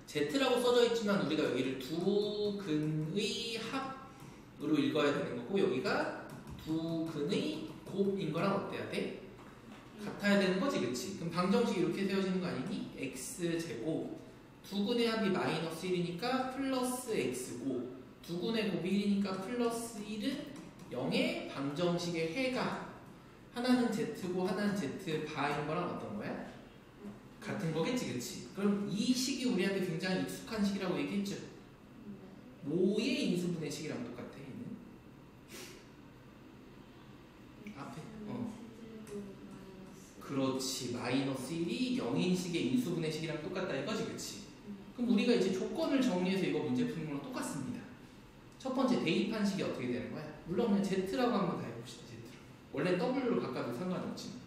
Z라고 써져 있지만 우리가 여기를 두 근의 합으로 읽어야 되는 거고 여기가 두 근의 곱인 거랑 어때야 돼? 같아야 되는 거지, 그치? 그럼 방정식이 이렇게 세워지는 거 아니니? x제곱 두 근의 합이 마이너스 1이니까 플러스 x고 두 근의 곱이 1이니까 플러스 1은 0의 방정식의 해가 하나는 z고 하나는 z 바인 거랑 어떤 거야? 같은 거겠지, 그치? 그럼 이 식이 우리한테 굉장히 익숙한 식이라고 얘기했죠? 모의 인수분해 식이랑 똑같아, 얘는. 앞에, 그렇지. 마이너스 1이 0인식의 인수분해 식이랑 똑같다 이거지, 그치? 그럼 우리가 이제 조건을 정리해서 이거 문제 푸는 거랑 똑같습니다. 첫 번째, 대입한 식이 어떻게 되는 거야? 물론 그냥 z라고 한번 다 해봅시다, z로. 원래 w로 바꿔도 상관없지만.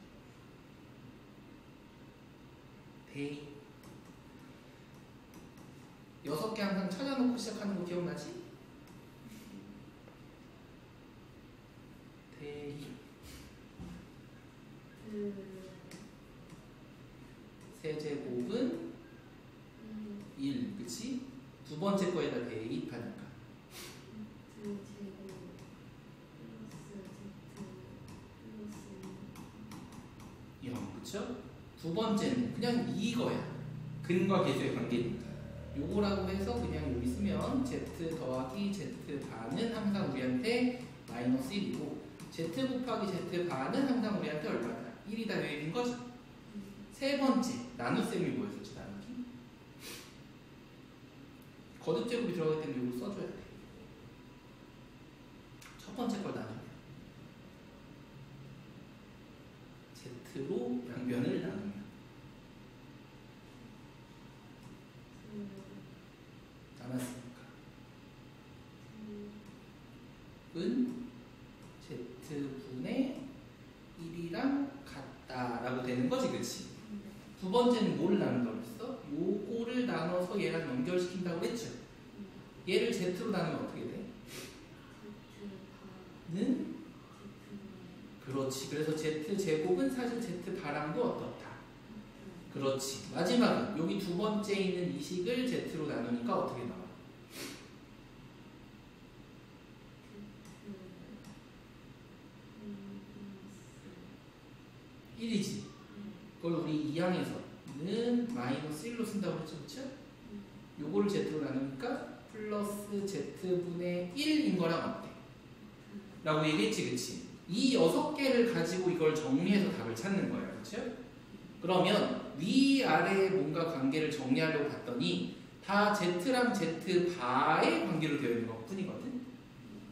대입 6개 항상 찾아놓고 시작하는 거 기억나지? 대입 세제곱은 1, 그치? 두 번째 거에다 대입하니까 0, 그쵸? 두 번째는 그냥 이거야. 근과 계수의 관계니까. 요거라고 해서 그냥 여기 쓰면 z 더하기 z 반은 항상 우리한테 마이너스 1이고 z 곱하기 z 반은 항상 우리한테 얼마다? 1이다 되는 거지. 세 번째, 나눗셈이 뭐였었지? 나누기? 거듭제곱이 들어가기 때문에 이걸 써줘야 돼. 첫 번째 걸 나누면 z로 양변을 나누면 남았으니까 은 z분의 1이랑 같다라고 되는 거지, 그치? 두 번째는 뭐를 나눈다고 했어? 요거를 나눠서 얘랑 연결시킨다고 했죠? 얘를 z로 나누면 어떻게 돼? 는? 그렇지. 그래서 z제곱은 사실 z바람도 어떻다? 그렇지. 마지막은 여기 두 번째 있는 이 식을 z로 나누니까 어떻게 나와? (1이지) 그걸 우리 2항에서는 마이너스 1로 쓴다고 했죠, 그쵸? 요거를 z로 나누니까 플러스 z분의 1인 거랑 어때? 라고 얘기했지, 그치? 이 6개를 가지고 이걸 정리해서 답을 찾는 거예요, 그쵸? 그러면 위아래의 뭔가 관계를 정리하려고 봤더니 다 z랑 z바의 관계로 되어 있는 것 뿐이거든?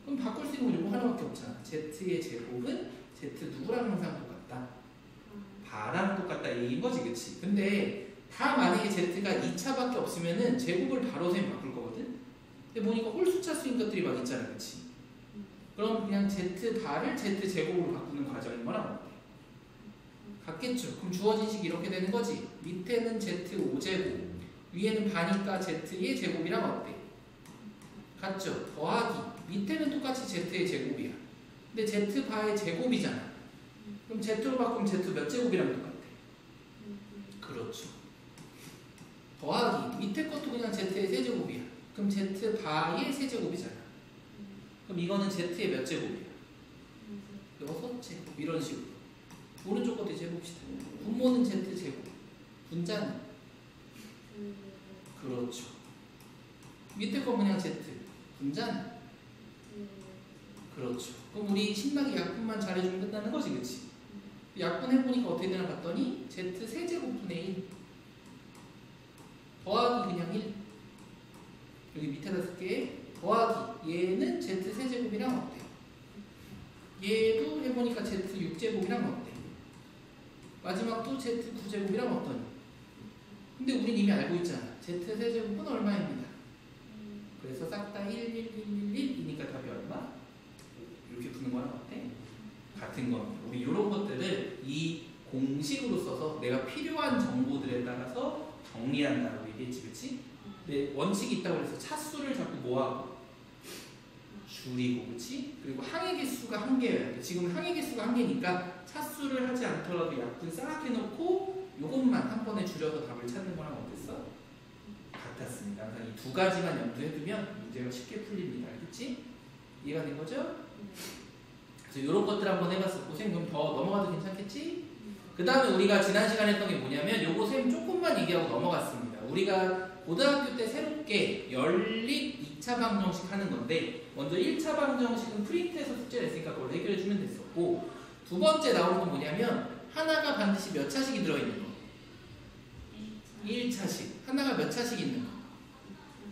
그럼 바꿀 수 있는 건 이거 하나밖에 없잖아. z의 제곱은 z 누구랑 항상 똑같다? 바랑 똑같다 얘기인 거지, 그치? 근데 다 만약에 z가 2차밖에 없으면은 제곱을 바로 셈 바꿀 거거든? 근데 보니까 홀수차 수인 것들이 막 있잖아, 그치? 그럼 그냥 z바를 z제곱으로 바꾸는 과정인 거랑 어때? 같겠죠? 그럼 주어진 식이 이렇게 되는 거지? 밑에는 z5제곱, 위에는 바니까 z의 제곱이랑 어때? 같죠? 더하기, 밑에는 똑같이 z의 제곱이야. 근데 z바의 제곱이잖아. 그럼 z로 바꾸면 z 몇 제곱이랑 똑같아? 그렇죠. 더하기, 밑에 것도 그냥 z의 세제곱이야. 그럼 z바의 세제곱이잖아. 그럼 이거는 z의 몇 제곱이야? 6제곱. 이런 식으로. 오른쪽 것도 이제 해봅시다. 분모는 z제곱. 분자는? 그렇죠. 밑에 거 그냥 z. 분자는? 그렇죠. 그럼 우리 신나게 약분만 잘해주면 끝나는 거지, 그치? 약분해보니까 어떻게 되나 봤더니 z 세제곱분의 1 더하기 그냥 1 여기 밑에다 쓸게. 더하기 얘는 z 세제곱이랑 어때? 얘도 해보니까 z 6제곱이랑 어때? 마지막도 z 9제곱이랑 어떠니? 근데 우린 이미 알고 있잖아. z 세제곱은 얼마입니다. 그래서 싹 다 1, 1, 1, 1, 1이니까 답이 얼마? 이렇게 푸는 거랑 어때? 같은 겁니다. 우리 이런 것들을 이 공식으로 써서 내가 필요한 정보들에 따라서 정리한다고 얘기했지, 그치? 근데 원칙이 있다고 해서 차수를 자꾸 뭐하고? 줄이고, 그치? 그리고 항의 개수가 한 개여야 돼. 지금 항의 개수가 한 개니까 차수를 하지 않더라도 약분 싹 해놓고 요것만 한 번에 줄여서 답을 찾는 거랑 어땠어? 같았으니까. 있습니다. 항상 이 두 가지만 염두해두면 문제가 쉽게 풀립니다. 알겠지? 이해가 된 거죠? 그래서 이런 것들 한번 해봤었고 쌤 그럼 더 넘어가도 괜찮겠지? 그 다음에 우리가 지난 시간에 했던 게 뭐냐면 요거 쌤 조금만 얘기하고 넘어갔습니다. 우리가 고등학교 때 새롭게 연립 2차 방정식 하는 건데 먼저 1차 방정식은 프린트해서 숙제를 했으니까 그걸 해결해주면 됐었고 두 번째 나오는 건 뭐냐면 하나가 반드시 몇 차식이 들어있는 거? 1차식. 하나가 몇 차식 있는 거?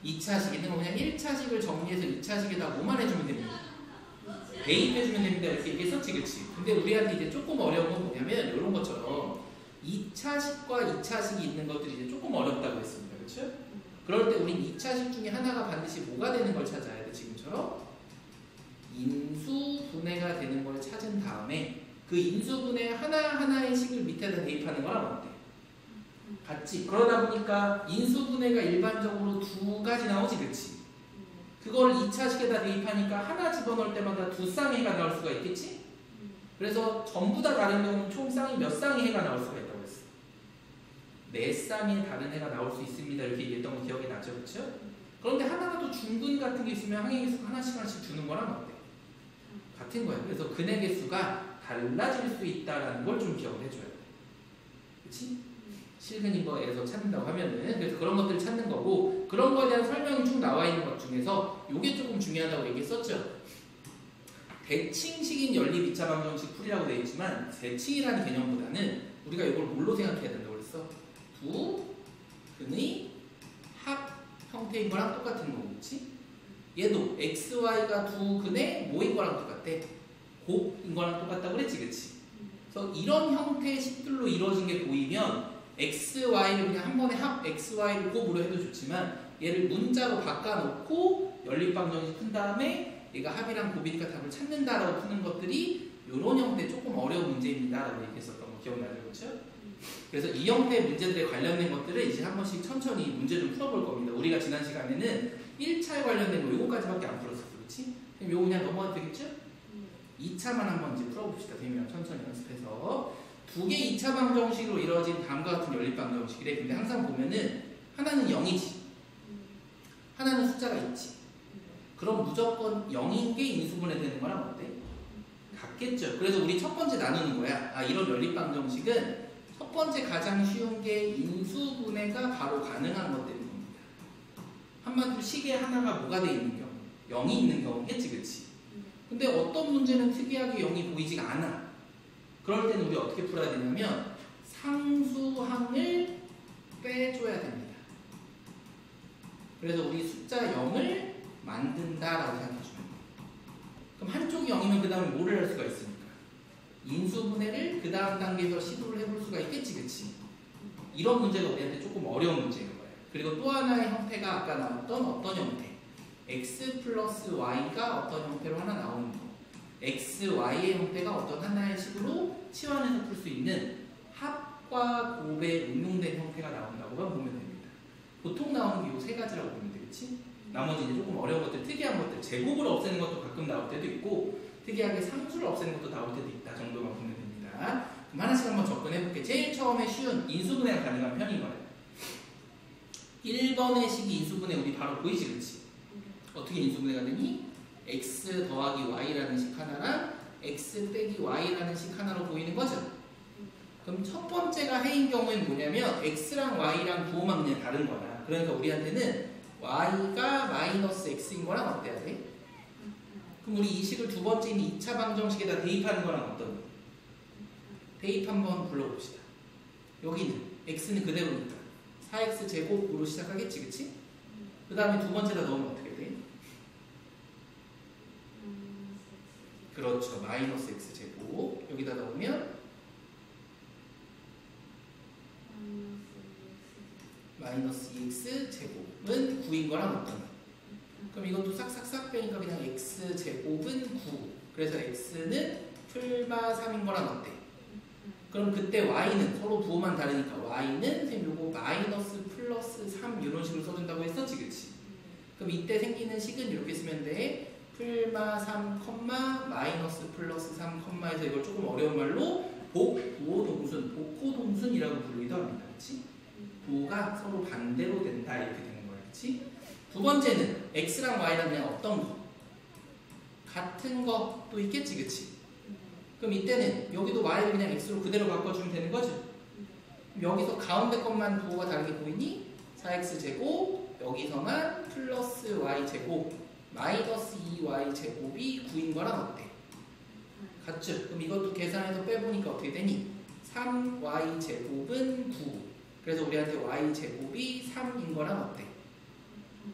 2차식 있는 거 그냥 1차식을 정리해서 2차식에다 뭐만 해주면 됩니다. 대입해주면 됩니다. 이렇게 얘기했었지, 그치? 근데 우리한테 이제 조금 어려운 건 뭐냐면 이런 것처럼 2차식과 2차식이 있는 것들이 이제 조금 어렵다고 했습니다. 그렇죠? 그럴 때 우린 2차식 중에 하나가 반드시 뭐가 되는 걸 찾아야 돼, 지금처럼? 인수분해가 되는 걸 찾은 다음에 그 인수분해 하나하나의 식을 밑에다 대입하는 거랑 어때? 같지? 그러다 보니까 인수분해가 일반적으로 두 가지 나오지, 그치? 그걸 2차식에다 대입하니까 하나 집어넣을 때마다 두 쌍의 해가 나올 수가 있겠지? 그래서 전부 다 다른 경우는 총 쌍이 몇 쌍의 해가 나올 수가 있다고 했어. 4쌍의 다른 해가 나올 수 있습니다. 이렇게 얘기했던 거 기억이 나죠? 그렇죠? 그런데 하나라도 중근 같은 게 있으면 항해계수 하나씩 주는 거랑 어때? 같은 거예요. 그래서 근의 개수가 달라질 수 있다는 걸 좀 기억을 해줘야 돼. 그치? 실근인 거에서 찾는다고 하면은 그래서 그런 것들을 찾는 거고 그런 거에 대한 설명이 쭉 나와 있는 것 중에서 이게 조금 중요하다고 얘기했었죠. 대칭식인 연립 2차 방정식 풀이라고 되어 있지만 대칭이라는 개념보다는 우리가 이걸 뭘로 생각해야 된다고 그랬어? 두 근의 합 형태인 거랑 똑같은 거고, 그치? 얘도 x, y가 두 근의 뭐인 거랑 똑같아? 곱인 거랑 똑같다고 그랬지, 그치? 그래서 이런 형태의 식들로 이루어진 게 보이면 x, y를 그냥 한 번에 합 x, y를 곱으로 해도 좋지만 얘를 문자로 바꿔놓고 연립방정식 푼 다음에 얘가 합이랑 곱이니까 답을 찾는다라고 푸는 것들이 이런 형태 조금 어려운 문제입니다 라고 얘기했었던 거 기억나죠? 그렇죠? 그래서 이 형태의 문제들에 관련된 것들을 이제 한 번씩 천천히 문제 좀 풀어볼 겁니다. 우리가 지난 시간에는 1차에 관련된 거 요거까지밖에 안 풀었었어. 그렇지? 그럼 요거 그냥 넘어가도 되겠죠? 2차만 한번 이제 풀어봅시다. 선생님이랑 천천히 연습해서 두 개 2차 방정식으로 이루어진 다음과 같은 연립 방정식이래. 근데 항상 보면은 하나는 0이지 하나는 숫자가 있지. 그럼 무조건 0인 게 인수분해 되는 거랑 어때? 같겠죠. 그래서 우리 첫 번째 나누는 거야. 아, 이런 연립 방정식은 첫 번째 가장 쉬운 게 인수분해가 바로 가능한 것들인 겁니다. 한마디로 식에 하나가 뭐가 돼 있는 경우? 0이 있는 경우겠지, 그치? 근데 어떤 문제는 특이하게 0이 보이지가 않아. 그럴 때는 우리 어떻게 풀어야 되냐면 상수항을 빼줘야 됩니다. 그래서 우리 숫자 0을 만든다라고 생각해 주면 돼요. 그럼 한쪽이 0이면 그 다음에 뭐를 할 수가 있습니까? 인수분해를 그 다음 단계에서 시도를 해볼 수가 있겠지, 그치? 이런 문제가 우리한테 조금 어려운 문제인 거예요. 그리고 또 하나의 형태가 아까 나왔던 어떤 형태? x 플러스 y가 어떤 형태로 하나 나오는 거. x, y의 형태가 어떤 하나의 식으로 치환해서 풀 수 있는 합과 곱에 응용된 형태가 나온다고만 보면 됩니다. 보통 나오는 게 이 세 가지라고 보면 되겠지? 나머지 이제 조금 어려운 것들, 특이한 것들, 제곱을 없애는 것도 가끔 나올 때도 있고 특이하게 상수를 없애는 것도 나올 때도 있다 정도만 보면 됩니다. 그럼 하나씩 한번 접근해볼게. 제일 처음에 쉬운 인수분해가 가능한 편인 거예요. 1번의 식이 인수분해 우리 바로 보이지, 그렇지? 어떻게 인수분해가 되니? x 더하기 y라는 식 하나랑 x 빼기 y라는 식 하나로 보이는 거죠. 그럼 첫 번째가 해인 경우에는 뭐냐면 x랑 y랑 부호만 그냥 다른 거야. 그러니까 우리한테는 y가 마이너스 x인 거랑 어때야 돼? 그럼 우리 이 식을 두 번째인 2차 방정식에다 대입하는 거랑 어떤? 대입 한번 불러봅시다. 여기는 x는 그대로니까 4x 제곱으로 시작하겠지, 그치? 그 다음에 두 번째다 넣으면 어떻게 돼? 그렇죠. 마이너스 x 제곱 여기다 넣으면 마이너스 2x 제곱은 9인 거랑 어떤? 그럼 이것도 싹싹싹 빼니까 그냥 x 제곱은 9. 그래서 x는 풀마 3인 거랑 어때? 그럼 그때 y는 서로 부호만 다르니까 y는 선생님 요거 마이너스 플러스 3 이런 식으로 써준다고 했었지, 그치? 그럼 이때 생기는 식은 이렇게 쓰면 돼. 풀마 3, 마이너스 플러스 3, 해서 이걸 조금 어려운 말로 복부호동순, 복호동순이라고 부르기도 합니다. 그치? 부호가 서로 반대로 된다 이렇게 되는 거야. 그렇지? 두 번째는 x랑 y랑 그냥 어떤 거? 같은 것도 있겠지, 그치? 그럼 이때는 여기도 y를 그냥 x로 그대로 바꿔주면 되는 거죠? 여기서 가운데 것만 부호가 다르게 보이니? 4x제곱, 여기서만 플러스 y제곱, 마이너스 2y제곱이 9인 거랑 어때? 같죠? 그럼 이것도 계산해서 빼보니까 어떻게 되니? 3y제곱은 9. 그래서 우리한테 y제곱이 3인 거랑 어때?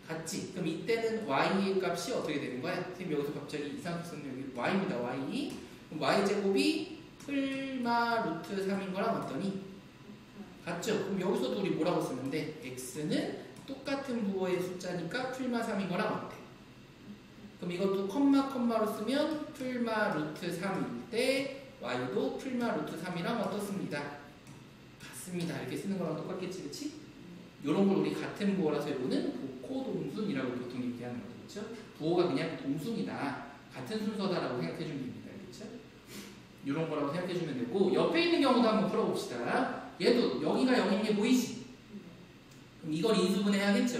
같지? 그럼 이때는 y의 값이 어떻게 되는 거야? 선생님 여기서 갑자기 이상하게 썼네. 여기 y입니다. y. 그럼 y제곱이 풀마 루트 3인 거랑 어떠니? 같죠? 그럼 여기서도 우리 뭐라고 쓰면 돼? x는 똑같은 부호의 숫자니까 풀마 3인 거랑 어때? 그럼 이것도 컴마로 쓰면 풀마 루트 3일 때 y도 풀마 루트 3이랑 어떻습니다? 같습니다. 이렇게 쓰는 거랑 똑같겠지, 그치? 이런 걸 우리 같은 부호라서 이거는 복호동순이라고 보통 얘기하는 거죠. 그렇죠? 부호가 그냥 동순이다. 같은 순서다라고 생각해주면 됩니다. 그렇죠? 이런 거라고 생각해주면 되고 옆에 있는 경우도 한번 풀어봅시다. 얘도 여기가 0인 게 보이지? 그럼 이걸 인수분해해야겠죠?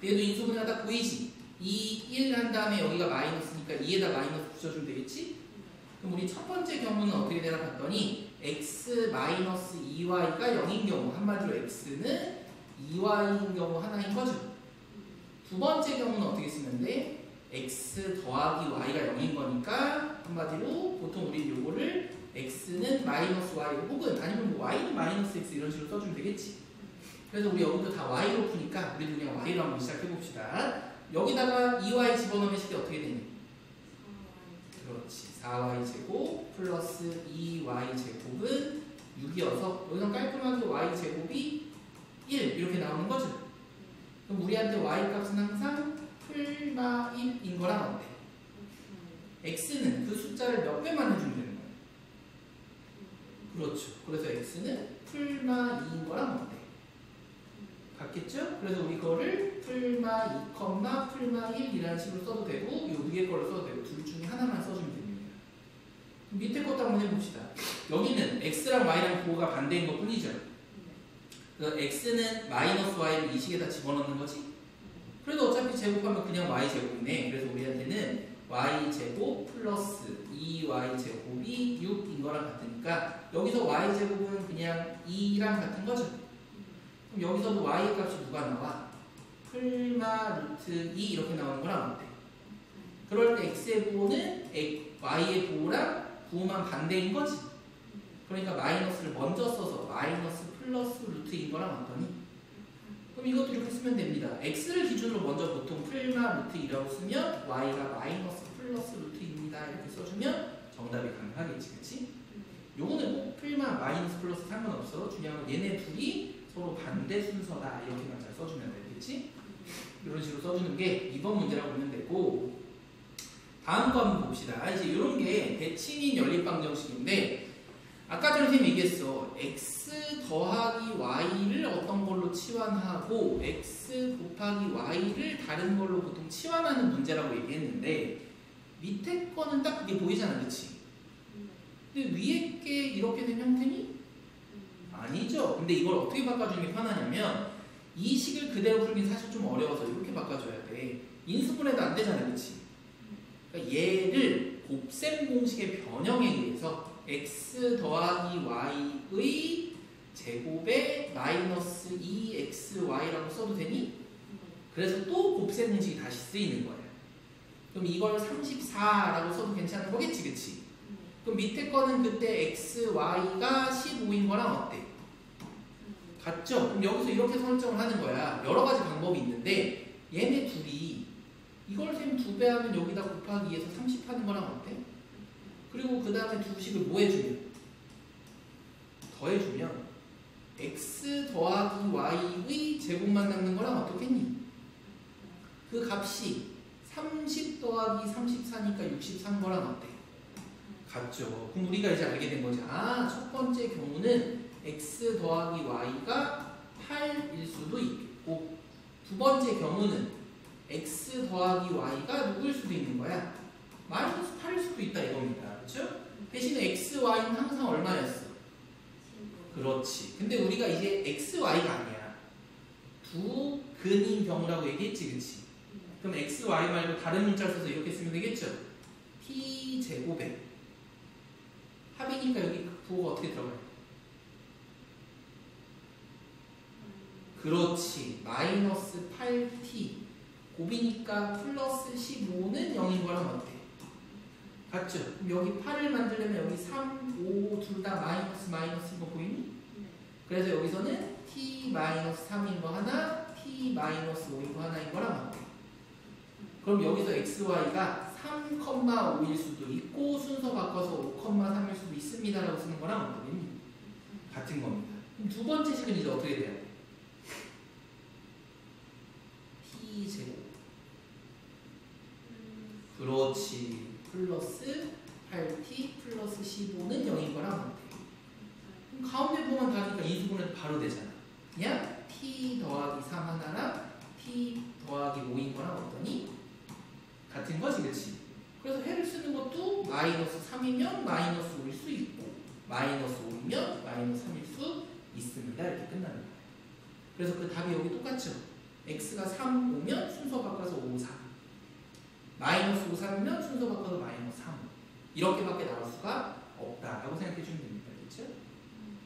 얘도 인수분해하다 보이지? 2, 1 한 다음에 여기가 마이너스니까 2에다 마이너스 붙여주면 되겠지? 그럼 우리 첫 번째 경우는 어떻게 되나 봤더니 x-2y가 0인 경우, 한마디로 x는 2y인 경우 하나인 거죠. 두 번째 경우는 어떻게 쓰면 돼? x 더하기 y가 0인 거니까 한마디로 보통 우리 요거를 x는 마이너스 y 혹은 아니면 뭐 y는 마이너스 x 이런 식으로 써주면 되겠지. 그래서 우리 여기도 다 y로 푸니까 우리도 그냥 y로 한번 시작해봅시다. 여기다가 2y 집어넣으면 식이 어떻게 되니? 그렇지. 4y제곱 플러스 2y제곱은 6이어서 여기서 깔끔하게 y제곱이 1 이렇게 나오는 거죠. 그럼 우리한테 y값은 항상 풀마 1인 거랑 어때? x는 그 숫자를 몇 배만 해주면 되는 거예요. 그렇죠. 그래서 x는 풀마 2인 거랑 어때? 같겠죠? 그래서 우리 거를 풀마 2, 풀마 1이라는 식으로 써도 되고 이 위에 거를 써도 되고 둘 중에 하나만 써주면 됩니다. 밑에 것도 한번 해봅시다. 여기는 x랑 y랑 부호가 반대인 것 뿐이죠. 그래서 x는 마이너스 y를 이 식에다 집어넣는 거지. 그래도 어차피 제곱하면 그냥 y제곱이네. 그래서 우리한테는 y제곱 플러스 2y제곱이 6인 거랑 같으니까 여기서 y제곱은 그냥 2랑 같은 거죠. 그럼 여기서도 y의 값이 누가 나와? 풀마 루트 2 이렇게 나오는 거랑 어때? 그럴 때 x의 부호는 y의 부호랑 부호만 반대인 거지. 그러니까 마이너스를 먼저 써서 마이너스 플러스 루트인 거랑 어떠니? 그럼 이것도 이렇게 쓰면 됩니다. x를 기준으로 먼저 보통 풀마 루트 2라고 쓰면 y가 마이너스 플러스 루트입니다. 이렇게 써주면 정답이 가능하겠지, 그치? 요거는 뭐 풀마 마이너스 플러스 상관없어. 중요한 건 얘네 둘이 서로 반대 순서다. 이렇게만 잘 써주면 되겠지? 이런 식으로 써주는 게 2번 문제라고 보면 되고 다음 거 한번 봅시다. 이제 이런 게 대칭인 연립방정식인데 아까 전에 선생님이 얘기했어. x 더하기 y를 어떤 걸로 치환하고 x 곱하기 y를 다른 걸로 보통 치환하는 문제라고 얘기했는데 밑에 거는 딱 그게 보이잖아, 그치? 근데 위에 게 이렇게 된 형태니? 아니죠. 근데 이걸 어떻게 바꿔주는 게 편하냐면 이 식을 그대로 풀긴 사실 좀 어려워서 이렇게 바꿔줘야 돼. 인수분해도 안 되잖아, 그치? 그러니까 얘를 곱셈 공식의 변형에 의해서 x 더하기 y의 제곱에 마이너스 2xy라고 써도 되니? 그래서 또 곱셈 공식이 다시 쓰이는 거예요. 그럼 이걸 34라고 써도 괜찮은 거겠지, 그치? 그럼 밑에 거는 그때 x, y가 15인 거랑 어때? 같죠? 그럼 여기서 이렇게 설정을 하는 거야. 여러 가지 방법이 있는데 얘네 둘이 이걸 셈 2배 하면 여기다 곱하기 2에서 30 하는 거랑 어때? 그리고 그 다음에 두 식을 뭐 해주면? 더해주면 x 더하기 y의 제곱만 남는 거랑 어떻겠니? 그 값이 30 더하기 34니까 63 거랑 어때? 같죠. 그럼 우리가 이제 알게 된 거지. 아, 첫 번째 경우는 x 더하기 y가 8일 수도 있겠고 두 번째 경우는 x 더하기 y가 누구일 수도 있는 거야? 마이너스 8일 수도 있다 이겁니다. 그렇죠? 대신에 x, y는 항상 얼마였어? 그렇지. 근데 우리가 이제 x, y가 아니야. 두 근인 경우라고 얘기했지, 그치? 그럼 x, y 말고 다른 문자를 써서 이렇게 쓰면 되겠죠? t 제곱에 합이니까 여기 부호가 어떻게 들어가요? 그렇지. 마이너스 8t 곱이니까 플러스 15는 0인 거랑 어때? 같죠? 그럼 여기 8을 만들려면 여기 3, 5 둘 다 마이너스인 거 보이니? 그래서 여기서는 t-3인 거 하나, t-5인 거 하나인 거랑 어때? 그럼 여기서 x, y가 3,5일 수도 있고 순서 바꿔서 5,3일 수도 있습니다 라고 쓰는 거랑 어떠니? 같은 겁니다. 그럼 두 번째 식은 이제 어떻게 돼요? t제곱 그렇지. 플러스 8t 플러스 15는 0인 거랑 어때? 그럼 가운데 보면 다니까 인수분해 바로 되잖아. 그냥 t 더하기 3 하나랑 t 더하기 5인 거랑 어떠니? 같은 거지, 그치? 그래서 해를 쓰는 것도 마이너스 3이면 마이너스 5일 수 있고 마이너스 5이면 마이너스 3일 수 있습니다. 이렇게 끝나는 거예요. 그래서 그 답이 여기 똑같죠? x가 3 오면 순서 바꿔서 5, 3 마이너스 5, 3이면 순서 바꿔서 마이너스 3 이렇게밖에 나올 수가 없다라고 생각해 주면 됩니다. 그렇죠?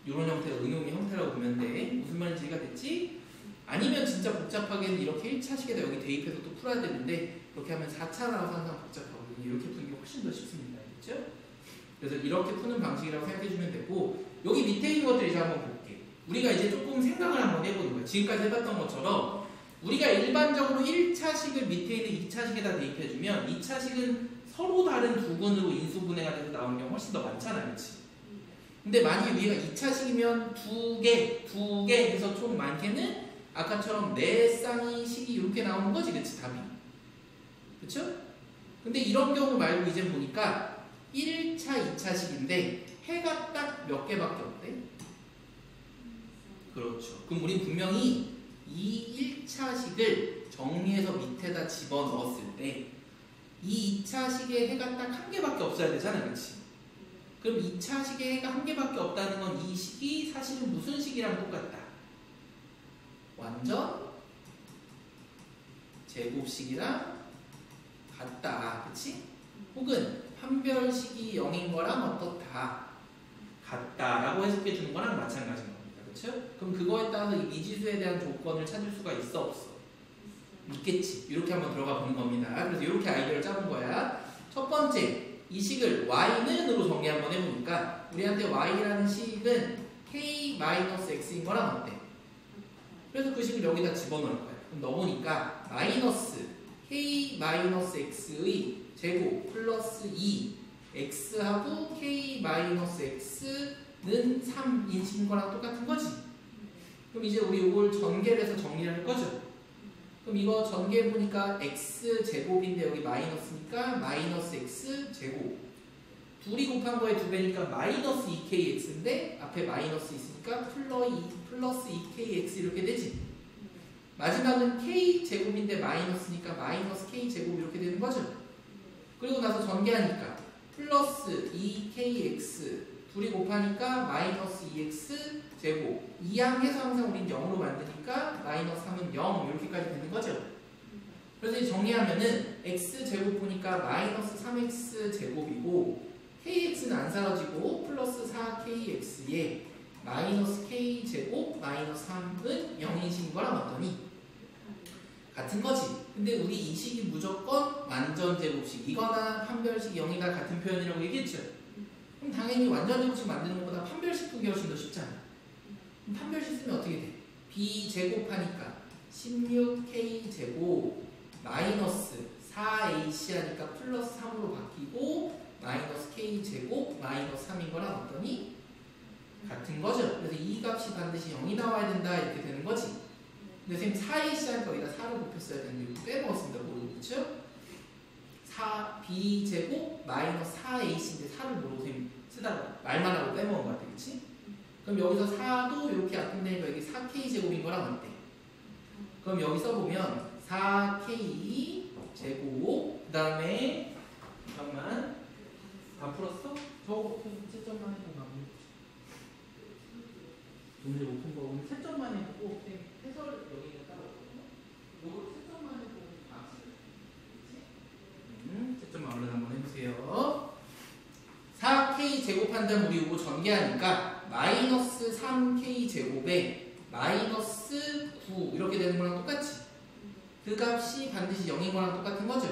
이런 형태가 응용의 형태라고 보면 돼. 무슨 말인지 이해가 됐지? 아니면 진짜 복잡하게는 이렇게 1차식에다 여기 대입해서 또 풀어야 되는데 그렇게 하면 4차 나와서 항상 복잡하거든요. 이렇게 푸는 게 훨씬 더 쉽습니다. 그렇죠? 그래서 이렇게 푸는 방식이라고 생각해 주면 되고 여기 밑에 있는 것들 이제 한번 볼게. 우리가 이제 조금 생각을 한번 해보는 거예요. 지금까지 해봤던 것처럼 우리가 일반적으로 1차식을 밑에 있는 2차식에다 대입해주면 2차식은 서로 다른 두 근으로 인수분해가 돼서 나오는 경우가 훨씬 더 많잖아요. 그렇지? 근데 만약에 위에가 2차식이면 두 개 해서 총 많게는 아까처럼 4쌍이 식이 이렇게 나오는 거지. 그치? 답이. 그쵸? 근데 이런 경우 말고 이제 보니까 1차, 2차식인데 해가 딱 몇 개밖에 없대? 그렇죠. 그럼 우린 분명히 이 1차식을 정리해서 밑에다 집어넣었을 때 이 2차식에 해가 딱 한 개밖에 없어야 되잖아. 그렇지? 그럼 2차식에 해가 한 개밖에 없다는 건 이 식이 사실은 무슨 식이랑 똑같다? 완전 제곱식이랑 같다. 그치? 혹은 판별식이 0인 거랑 어떻다? 같다라고 해석해 주는 거랑 마찬가지인 겁니다. 그렇죠? 그럼 그거에 따라서 이 미지수에 대한 조건을 찾을 수가 있어 없어? 있겠지. 이렇게 한번 들어가 보는 겁니다. 그래서 이렇게 아이디어를 짜본 거야. 첫 번째, 이 식을 y는으로 정리 한번 해보니까 우리한테 y라는 식은 k-x인 거랑 어때? 그래서 그 식을 여기다 집어넣을 거야. 그럼 넣으니까 마이너스 k-x의 제곱 플러스 2 x하고 k-x는 3인 식인 거랑 똑같은 거지. 그럼 이제 우리 이걸 전개를 해서 정리를 할 거죠. 그럼 이거 전개해보니까 x제곱인데 여기 마이너스니까 마이너스 x제곱 둘이 곱한 거에 2배니까 마이너스 2kx인데 앞에 마이너스 있으니까 플러스 2kx 이렇게 되지. 마지막은 k제곱인데 마이너스니까 마이너스 k제곱 이렇게 되는 거죠. 그리고 나서 전개하니까 플러스 2kx 둘이 곱하니까 마이너스 2x 제곱 2항해서 항상 우린 0으로 만드니까 마이너스 3은 0 이렇게까지 되는 거죠. 그래서 이제 정리하면은 x제곱 보니까 마이너스 3x 제곱이고 kx는 안 사라지고 플러스 4kx에 마이너스 k제곱 마이너스 3은 0이신 거랑 어떠니? 같은 거지. 근데 우리 이 식이 무조건 완전 제곱식 이거나 판별식 0이나 같은 표현이라고 얘기했죠. 그럼 당연히 완전 제곱식 만드는 것보다 판별식 푸기 훨씬 더 쉽잖아. 그럼 판별식 쓰면 어떻게 돼? b 제곱하니까 16k 제곱 마이너스 4ac 하니까 플러스 3으로 바뀌고 마이너스 k 제곱 마이너스 3인 거랑 어떠니? 같은 거죠. 그래서 이 값이 반드시 0이 나와야 된다 이렇게 되는 거지. 근데 선생님 4ac 하니까 여기다 4를 곱했어야 되는데 이거 빼먹었습니다. 모르고 그쵸? 4 b 제곱 마이너스 4ac인데 4를 모르고 선생님 쓰다가 말만 하고 빼먹은 것 같아. 그치? 그럼 여기서 4도 이렇게 약분되니까 여기 4k 제곱인 거랑 어때? 그럼 여기 써보면 4k 제곱 그 다음에 잠깐만 다 풀었어? 저거 채점만 해보고 마무리. 오늘 못 푼 거 오늘 채점만 해보고 해설 여기가 따로 없거든요. 대입한다면 우리 이거 전개하니까 마이너스 3k 제곱에 마이너스 9 이렇게 되는 거랑 똑같지? 그 값이 반드시 0인 거랑 똑같은 거죠?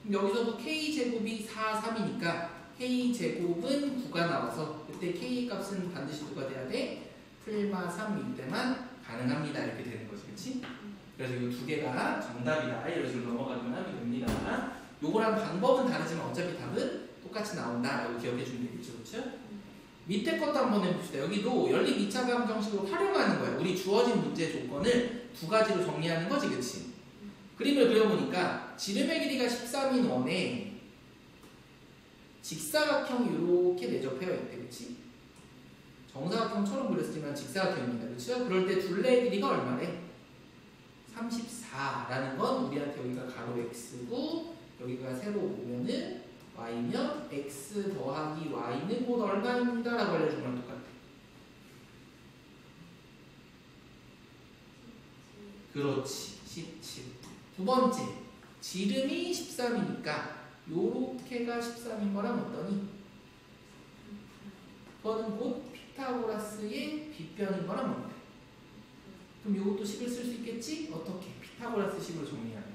그럼 여기서도 k 제곱이 4, 3이니까 k 제곱은 9가 나와서 그때 k 값은 반드시 누가 돼야 돼? 풀마 3일 때만 가능합니다. 이렇게 되는 거지, 그렇지? 그래서 이 두 개가 정답이다. 이런 식으로 넘어가기만 하면 됩니다. 요거랑 방법은 다르지만 어차피 답은 똑같이 나온다. 이거 기억해 주면 되겠죠, 그렇죠? 밑에 것도 한번 해봅시다. 여기도 연립 2차 방정식으로 활용하는 거야. 우리 주어진 문제 조건을 두 가지로 정리하는 거지, 그렇지? 그림을 그려보니까 지름의 길이가 13인 원에 직사각형이 이렇게 내접해어 있대, 그렇지? 정사각형처럼 그렸지만 직사각형입니다, 그렇죠? 그럴 때 둘레의 길이가 얼마래? 34라는 건 우리한테 여기가 가로 x고 여기가 세로 보면은 y면 x 더하기 y는 곧 얼마입니다 라고 알려준 거랑 똑같아. 그렇지, 17. 두 번째, 지름이 13이니까 요렇게가 13인 거랑 어떠니? 그거는 곧 피타고라스의 빗변인 거랑 어때? 그럼 이것도 식을 쓸 수 있겠지? 어떻게? 피타고라스 식으로 정리하면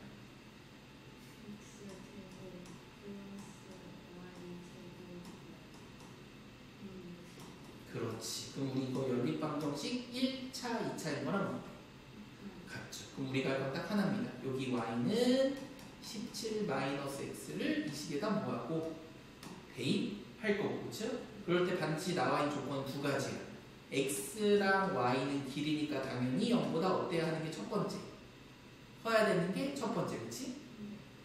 그렇지. 그럼 우리 이거 연립방정식 1차, 2차인 거랑 어때? 같죠. 그럼 우리가 이건 딱 하나입니다. 여기 y는 17-x를 이 식에다 뭐하고? 대입할 거고, 그렇죠? 그럴 때 반드시 나와 있는 조건 두 가지야. x랑 y는 길이니까 당연히 0보다 어때야 하는 게 첫 번째. 커야 되는 게 첫 번째, 그치?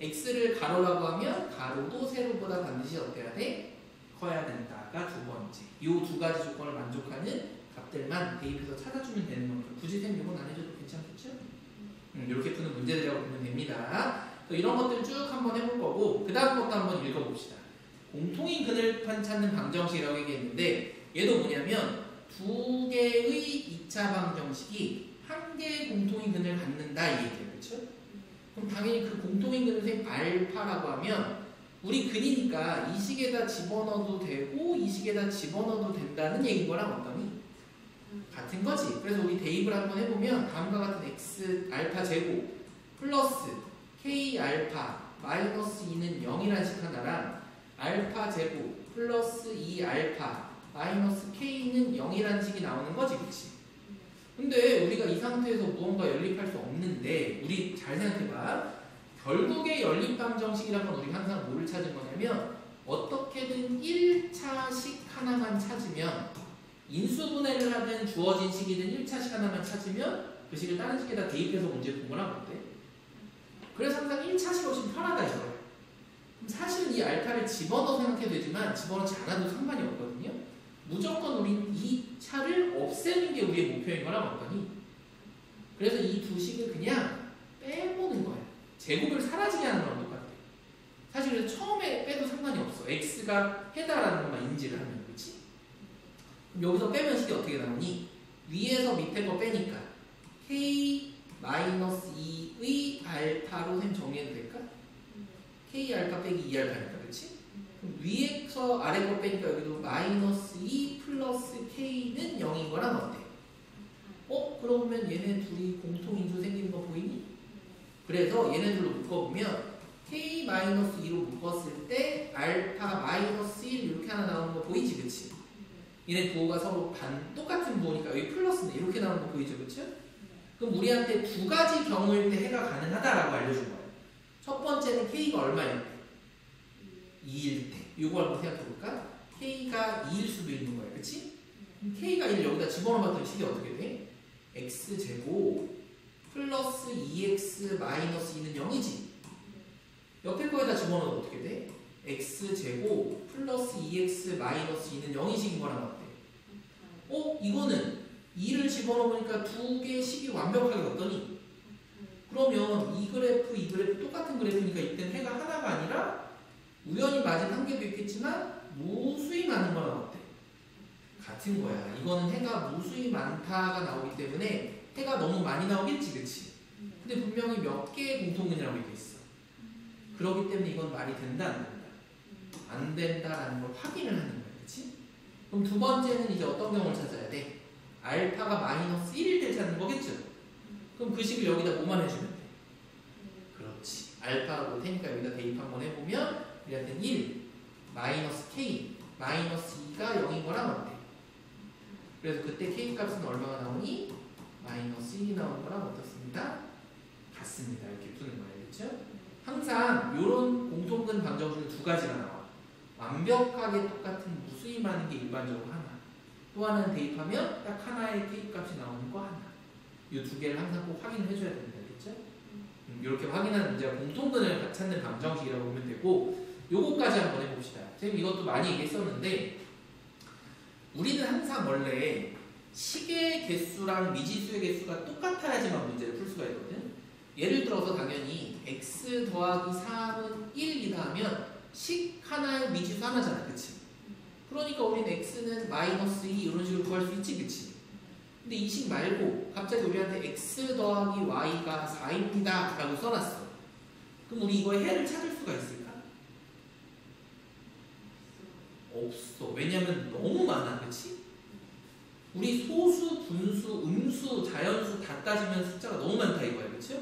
x를 가로라고 하면 가로도 세로보다 반드시 어때야 돼? 커야 된다가 두 번째. 이 두 가지 조건을 만족하는 값들만 대입해서 찾아주면 되는 겁니다. 굳이 쌤 이건 안 해줘도 괜찮겠죠? 이렇게 푸는 문제들이라고 보면 됩니다. 이런 것들 쭉 한번 해볼 거고 그 다음 것도 한번 읽어봅시다. 공통인 그늘판 찾는 방정식이라고 얘기했는데 얘도 뭐냐면 두 개의 2차 방정식이 한 개의 공통인 근을 갖는다 이 얘기예요. 그렇죠? 그럼 당연히 그 공통인 근을 알파라고 하면 우리 근이니까 이 식에다 집어넣어도 되고 이 식에다 집어넣어도 된다는 얘기인 거랑 어떠니? 같은 거지. 그래서 우리 대입을 한번 해보면 다음과 같은 x 알파 제곱 플러스 k 알파 마이너스 2는 0이라는 식 하나랑 알파 제곱 플러스 2 알파 마이너스 k는 0이라는 식이 나오는 거지, 그치? 근데 우리가 이 상태에서 무언가 연립할 수 없는데 우리 잘 생각해봐. 결국에 연립방정식이란 건 우리가 항상 뭐를 찾은 거냐면 어떻게든 1차식 하나만 찾으면 인수분해를 하든 주어진 식이든 1차식 하나만 찾으면 그 식을 다른 식에다 대입해서 문제 본 거랑 어때? 그래서 항상 1차식이 훨씬 편하다 이거야. 사실은 이 알파를 집어넣어 생각해도 되지만 집어넣지 않아도 상관이 없거든요. 무조건 우린 이 차를 없애는 게 우리의 목표인 거랑 어떠니? 그래서 이 두 식을 그냥 빼보는 거야. 제곱을 사라지게 하는 거랑 똑같아. 사실 처음에 빼도 상관이 없어. x가 해다라는 것만 인지를 하면, 그렇지? 여기서 빼면 식이 어떻게 나오니? 위에서 밑에 거 빼니까 k-2의 알파로 쌤 정리해도 될까? k 알파 빼기 2 알파니까, 그렇지? 그럼 위에서 아래 거 빼니까 여기도 마이너스 2 플러스 k는 0인 거랑 어때? 그러면 얘네 둘이 공통인수 생기는 거 보이니? 그래서 얘네들로 묶어보면 k-2로 묶었을 때 알파 마이너스 1 이렇게 하나 나오는 거 보이지, 그치? 얘네 부호가 서로 똑같은 부호니까 여기 플러스네 이렇게 나오는 거 보이죠, 그치? 그럼 우리한테 두 가지 경우일 때 해가 가능하다라고 알려준 거예요. 첫 번째는 k가 얼마일 때? 2일 때. 이거 한번 생각해볼까? k가 2일 수도 있는 거예요, 그치? k가 1 여기다 집어넣어봤더니 식이 어떻게 돼? x제곱 플러스 2x 마이너스 2는 0이지? 옆에 거에다 집어넣어도 어떻게 돼? x제곱 플러스 2x 마이너스 2는 0이 식인 거랑 어때? 이거는 2를 집어넣으니까 두 개의 식이 완벽하게 어떠니? 그러면 이 그래프 똑같은 그래프니까 이때는 해가 하나가 아니라 우연히 맞은 한 개도 있겠지만 무수히 많은 거랑 어때? 같은 거야. 이거는 해가 무수히 많다가 나오기 때문에 해가 너무 많이 나오겠지, 그치? 근데 분명히 몇 개의 공통근이라고 이렇게 있어. 그렇기 때문에 이건 말이 된다, 안 된다? 안 된다라는 걸 확인을 하는 거야, 그치? 그럼 두 번째는 이제 어떤 경우를 찾아야 돼? 알파가 마이너스 1일 때 찾는 거겠죠? 그럼 그 식을 여기다 뭐만 해주면 돼? 그렇지. 알파가 올 테니까 여기다 대입 한번 해보면 우리한테는 1, 마이너스 k, 마이너스 2가 0인 거랑 어때? 그래서 그때 k 값은 얼마가 나오니? 마이너스 1이 나오는 거랑 어떻습니다? 같습니다. 이렇게 푸는 거예요. 그렇죠? 항상 이런 공통근 방정 중에 두 가지가 나와. 완벽하게 똑같은 무수히 많은 게 일반적으로 하나. 또 하나는 대입하면 딱 하나의 k 값이 나오는 거 하나. 이 두 개를 항상 꼭 확인을 해줘야 됩니다. 그렇죠? 이렇게 확인하는 문제가 공통근을 찾는 방정식이라고 보면 되고, 요거까지 한번 해봅시다. 선생님 이것도 많이 얘기했었는데 우리는 항상 원래 식의 개수랑 미지수의 개수가 똑같아야지만 문제를 풀 수가 있거든. 예를 들어서 당연히 x 더하기 3은 1이다 하면 식 하나의 미지수 하나잖아. 그치? 그러니까 우리는 x는 마이너스 2 이런 식으로 구할 수 있지. 그치? 근데 이 식 말고 갑자기 우리한테 x 더하기 y가 4입니다 라고 써놨어. 그럼 우리 이거의 해를 찾을 수가 있을까? 없어. 왜냐면 너무 많아. 그치? 우리 소수, 분수, 음수, 자연수 다 따지면 숫자가 너무 많다 이거야. 그치?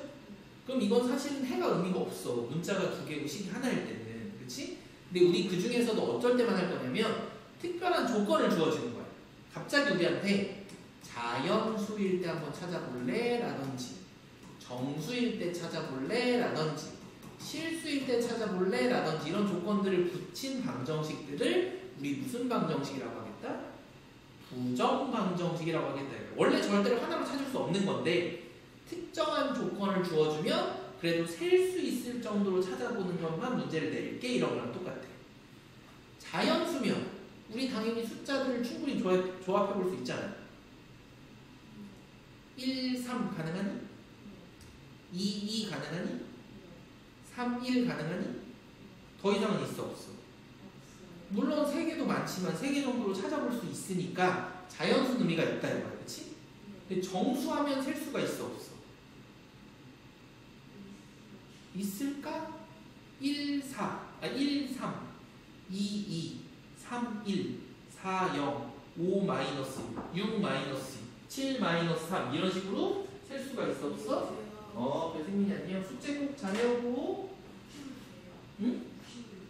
그럼 이건 사실은 해가 의미가 없어. 문자가 두 개고 식이 하나일 때는. 그치? 근데 우리 그 중에서도 어쩔 때만 할 거냐면 특별한 조건을 주어주는 거야. 갑자기 우리한테 자연수일 때 한번 찾아볼래? 라든지 정수일 때 찾아볼래? 라든지 실수일 때 찾아볼래? 라든지 이런 조건들을 붙인 방정식들을 우리 무슨 방정식이라고 하겠다? 부정방정식이라고 하겠다. 원래 절대로 하나로 찾을 수 없는 건데 특정한 조건을 주어주면 그래도 셀 수 있을 정도로 찾아보는 것만 문제를 낼게 이런 거랑 똑같아. 자연수면 우리 당연히 숫자들을 충분히 조합해 볼 수 있잖아. 1, 3 가능하니? 2, 2 가능하니? 3, 1 가능하니? 더 이상은 있어 없어? 물론 3개도 많지만 3개 정도로 찾아볼 수 있으니까 자연수 의미가 있다 이거야. 그치? 근데 정수하면 셀 수가 있어 없어? 있을까? 1, 3, 2, 2, 3, 1, 4, 0, 5 마이너스 6 마이너스 7 마이너스 3 이런 식으로 셀 수가 있어 없어? 배승민이 안녕. 숙제 꼭 잘해오고. 응?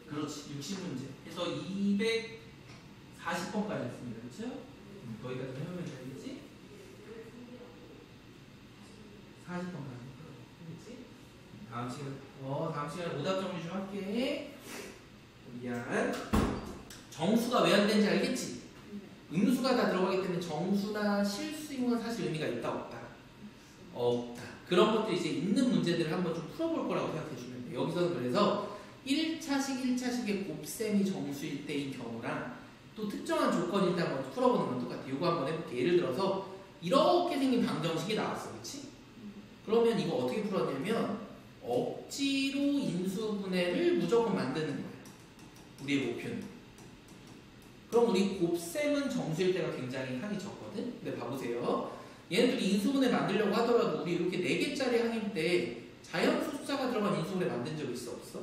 그렇지. 60문제. 그래서 240번까지 했습니다. 그렇죠? 거기까지 해보면 되겠지? 40번까지. 그렇지? 다음 시간에 오답 정리 좀 할게. 미안. 정수가 왜 안 되는지 알겠지? 음수가 다 들어가기 때문에 정수나 실수인 건 사실 의미가 있다 없다? 없다. 그런 것들 이제 있는 문제들을 한번 좀 풀어볼 거라고 생각해 주면 돼. 여기서는 그래서 1차식의 곱셈이 정수일 때인 경우랑 또 특정한 조건일 때 한번 풀어보는 건 똑같아. 이거 한번 해볼게. 예를 들어서 이렇게 생긴 방정식이 나왔어. 그렇지? 그러면 이거 어떻게 풀었냐면 억지로 인수분해를 무조건 만드는 거야. 우리의 목표는. 그럼 우리 곱셈은 정수일 때가 굉장히 항이 적거든? 근데 봐보세요. 얘네들이 인수분해 만들려고 하더라도 우리 이렇게 4개짜리 항일 때 자연수 숫자가 들어간 인수분해 만든 적 있어 없어?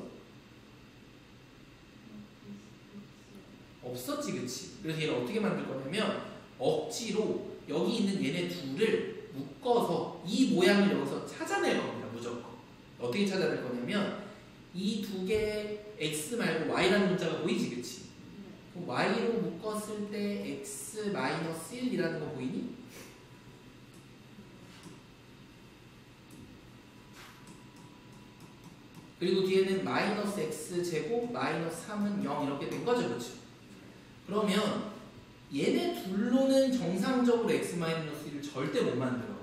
없었지. 그치? 그래서 얘를 어떻게 만들 거냐면 억지로 여기 있는 얘네 둘을 묶어서 이 모양을 여기서 찾아낼 겁니다. 무조건. 어떻게 찾아낼 거냐면 이 두 개 x 말고 y라는 문자가 보이지. 그치? y로 묶었을 때 x-1이라는 거 보이니? 그리고 뒤에는 마이너스 x제곱 마이너스 3은 0 이렇게 된 거죠. 그렇죠? 그러면 얘네 둘로는 정상적으로 x-1을 절대 못 만들어.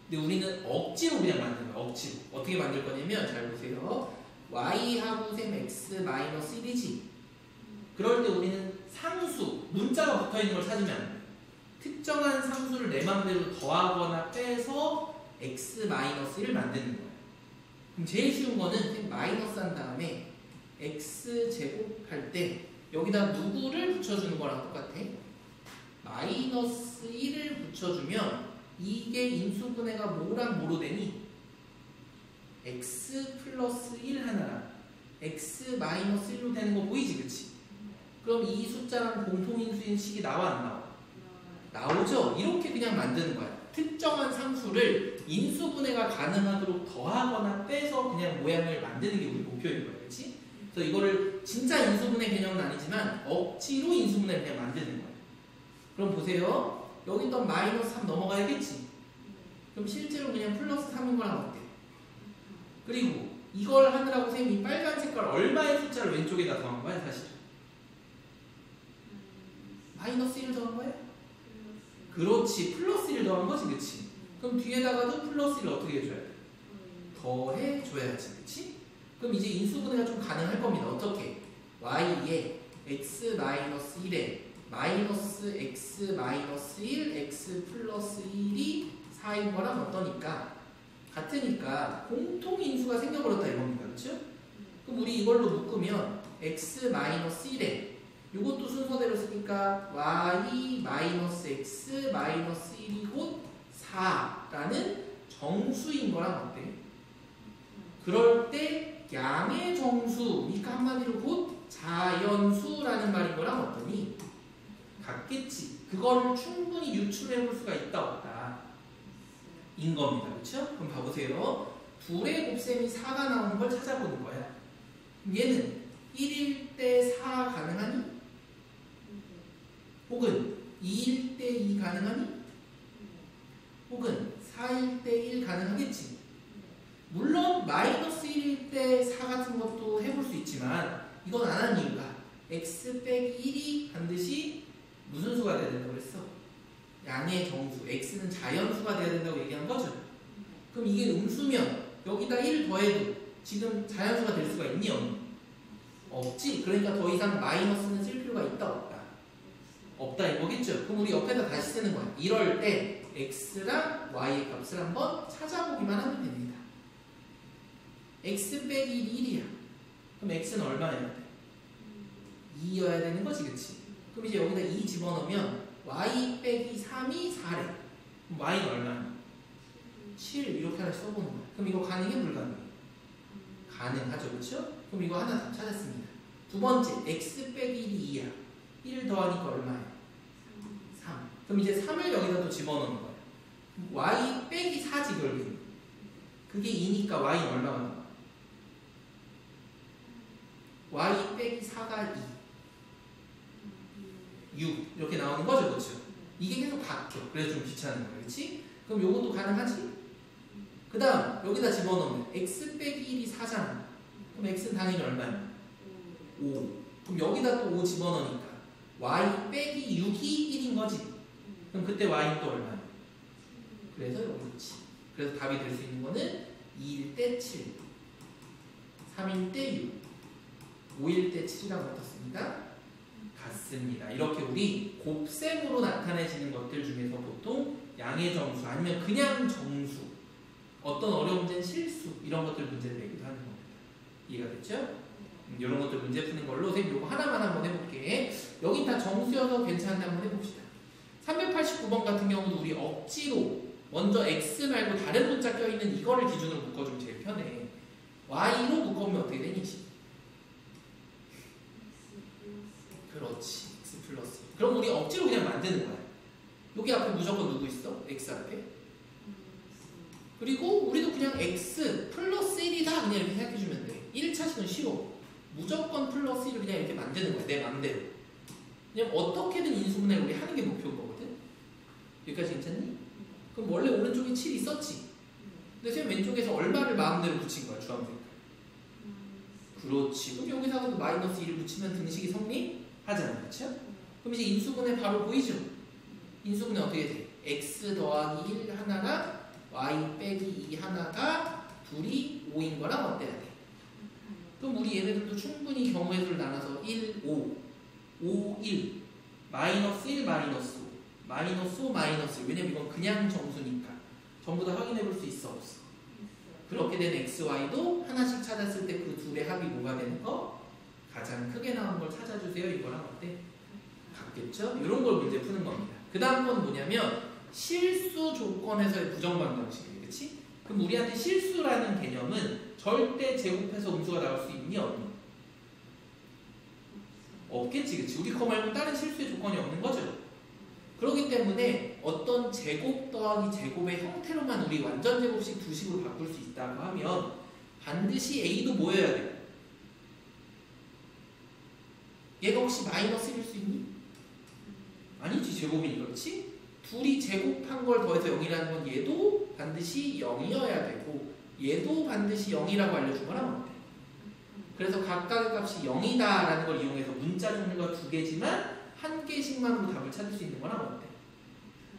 근데 우리는 억지로 그냥 만드는 거야. 억지로. 어떻게 만들 거냐면 잘 보세요. y하고 셈 x-1이지. 그럴 때 우리는 상수, 문자가 붙어있는 걸 찾으면 안 돼. 특정한 상수를 내 맘대로 더하거나 빼서 x-1을 만드는 거야. 그럼 제일 쉬운 거는 마이너스 한 다음에 x제곱 할 때 여기다 누구를 붙여주는 거랑 똑같아. 마이너스 1을 붙여주면 이게 인수분해가 뭐랑 뭐로 되니? x 플러스 1 하나랑 x 마이너스 1로 되는 거 보이지? 그치? 그럼 이 숫자랑 공통인수인 식이 나와 안 나와? 나오죠? 이렇게 그냥 만드는 거야. 특정한 상수를 인수분해가 가능하도록 더하거나 빼서 그냥 모양을 만드는 게 우리 목표인 거야. 그렇지? 그래서 이거를 진짜 인수분해 개념은 아니지만 억지로 인수분해를 그냥 만드는 거야. 그럼 보세요. 여기 있던 마이너스 3 넘어가야겠지? 그럼 실제로 그냥 플러스 3인 거랑 어때? 그리고 이걸 하느라고 쌤이 빨간 색깔 얼마의 숫자를 왼쪽에다 더한 거야 사실? 마이너스 1을 더한 거야? 그렇지. 플러스 1을 더한 거지. 그치? 그럼 뒤에다가도 플러스 1을 어떻게 해줘야 돼? 더해줘야지. 그치? 그럼 이제 인수분해가 좀 가능할 겁니다. 어떻게? y에 x-1에 마이너스 x-1 x 플러스 1이 4인 거랑 어떠니까? 같으니까 공통인수가 생겨버렸다 이겁니다. 그렇죠? 그럼 우리 이걸로 묶으면 x-1에 이것도 순서대로 쓰니까 y-x-1이 곧 4라는 정수인 거랑 어때? 그럴 때 양의 정수, 그러니까 한마디로 곧 자연수라는 말인 거랑 어떠니? 같겠지. 그걸 충분히 유출해 볼 수가 있다 없다 인 겁니다. 그렇죠? 그럼 봐보세요. 둘의 곱셈이 4가 나오는 걸 찾아보는 거야. 얘는 1일 때 4 가능하니? 혹은 2일 때 2 가능하니? 혹은 4일 때 1 가능하겠지? 물론 마이너스 1일 때 4 같은 것도 해볼 수 있지만 이건 안 한 이유가 x 빼기 1이 반드시 무슨 수가 돼야 된다고 그랬어? 양의 정수, x는 자연수가 돼야 된다고 얘기한 거죠? 그럼 이게 음수면 여기다 1 더해도 지금 자연수가 될 수가 있니? 없니? 없지? 그러니까 더 이상 마이너스는 쓸 필요가 있다 없다? 없다 이거겠죠? 그럼 우리 옆에다 다시 쓰는 거야. 이럴 때 x랑 y의 값을 한번 찾아보기만 하면 됩니다. x 빼기 1이야. 그럼 x는 얼마여야 돼? 2여야 되는 거지, 그치? 그럼 이제 여기다 2 집어넣으면 y 빼기 3이 4래. 그럼 y는 얼마야? 7 이렇게 하나 써보는 거야. 그럼 이거 가능해? 불가능해? 가능하죠, 그쵸? 그럼 이거 하나 다 찾았습니다. 두 번째, x 빼기 1이 2야. 1 더하니까 얼마야? 3. 그럼 이제 3을 여기다 또 집어넣는 거야. y 빼기 4지 결국은. 그게 2니까 y는 얼마가 나와? y 빼기 4가 6 이렇게 나오는 거죠, 그렇죠? 이게 계속 바뀌어. 그래서 좀 귀찮은 거야, 그렇지? 그럼 요것도 가능하지? 그 다음 여기다 집어넣으면 x 빼기 1이 4잖아. 그럼 x는 당연히 얼마야? 5. 그럼 여기다 또 5 집어넣으니까 y 빼기 6이 1인 거지. 그럼 그때 y는 또 얼마야? 그래서 여기지. 그래서 답이 될 수 있는 거는 2일 때 7, 3일 때 6, 5일 때 7이라고 붙었습니다. 같습니다. 이렇게 우리 곱셈으로 나타내지는 것들 중에서 보통 양의 정수 아니면 그냥 정수, 어떤 어려운 문제는 실수 이런 것들 문제를 내기도 하는 겁니다. 이해가 됐죠? 이런 것들 문제 푸는 걸로 선생님 이거 하나만 한번 해볼게. 여긴 다 정수여서 괜찮은데 한번 해봅시다. 389번 같은 경우도 우리 억지로 먼저 x 말고 다른 문자 껴있는 이거를 기준으로 묶어주면 제일 편해. y로 묶어보면 어떻게 되니? 그렇지. x 플러스. 그럼 우리 억지로 그냥 만드는 거야. 여기 앞에 무조건 누구 있어? x 앞에. 그리고 우리도 그냥 x 플러스 1이다 그냥 이렇게 생각해주면 돼. 1차식은 쉬워. 무조건 플러스 1을 그냥 이렇게 만드는 거야. 내 맘대로. 그냥 어떻게든 인수분해를 우리 하는 게 목표인 거거든. 여기까지 괜찮니? 그럼 원래 오른쪽에 7이 있었지. 근데 쌤 왼쪽에서 얼마를 마음대로 붙인 거야, 주황색. 그렇지. 그럼 여기다가도 마이너스 1을 붙이면 등식이 성립하잖아. 그렇죠? 그럼 이제 인수분해 바로 보이죠? 인수분해 어떻게 돼? x 더하기 1 하나가 y 빼기 2 하나가 둘이 5인 거랑 어때야 돼? 그럼 우리 얘네들도 충분히 경우의 수를 나눠서 1, 5, 5, 1, 마이너스 1, 마이너스 5, 마이너스 5, 마이너스 1. 왜냐면 이건 그냥 정수니까 전부 다 확인해 볼 수 있어 없어? 그렇게 된 x, y도 하나씩 찾았을 때 그 둘의 합이 뭐가 되는 거? 가장 크게 나온 걸 찾아주세요. 이거랑 어때? 같겠죠? 이런 걸 문제 푸는 겁니다. 그 다음 건 뭐냐면 실수 조건에서의 부정방 방식이에요. 그치? 그럼 우리한테 실수라는 개념은 절대 제곱해서 음수가 나올 수 있니? 없니? 없겠지, 그치? 우리 거 말고 다른 실수의 조건이 없는 거죠. 그렇기 때문에 어떤 제곱 더하기 제곱의 형태로만 우리 완전 제곱식 두 식으로 바꿀 수 있다고 하면 반드시 A도 뭐여야 돼? 얘가 혹시 마이너스일 수 있니? 아니지, 제곱이니. 그렇지? 둘이 제곱한 걸 더해서 0이라는 건 얘도 반드시 0이어야 되고 얘도 반드시 0이라고 알려준 거랑 어때? 그래서 각각의 값이 0이다 라는 걸 이용해서 문자 종류가 두 개지만 한 개씩만으로 답을 찾을 수 있는 거랑 어때?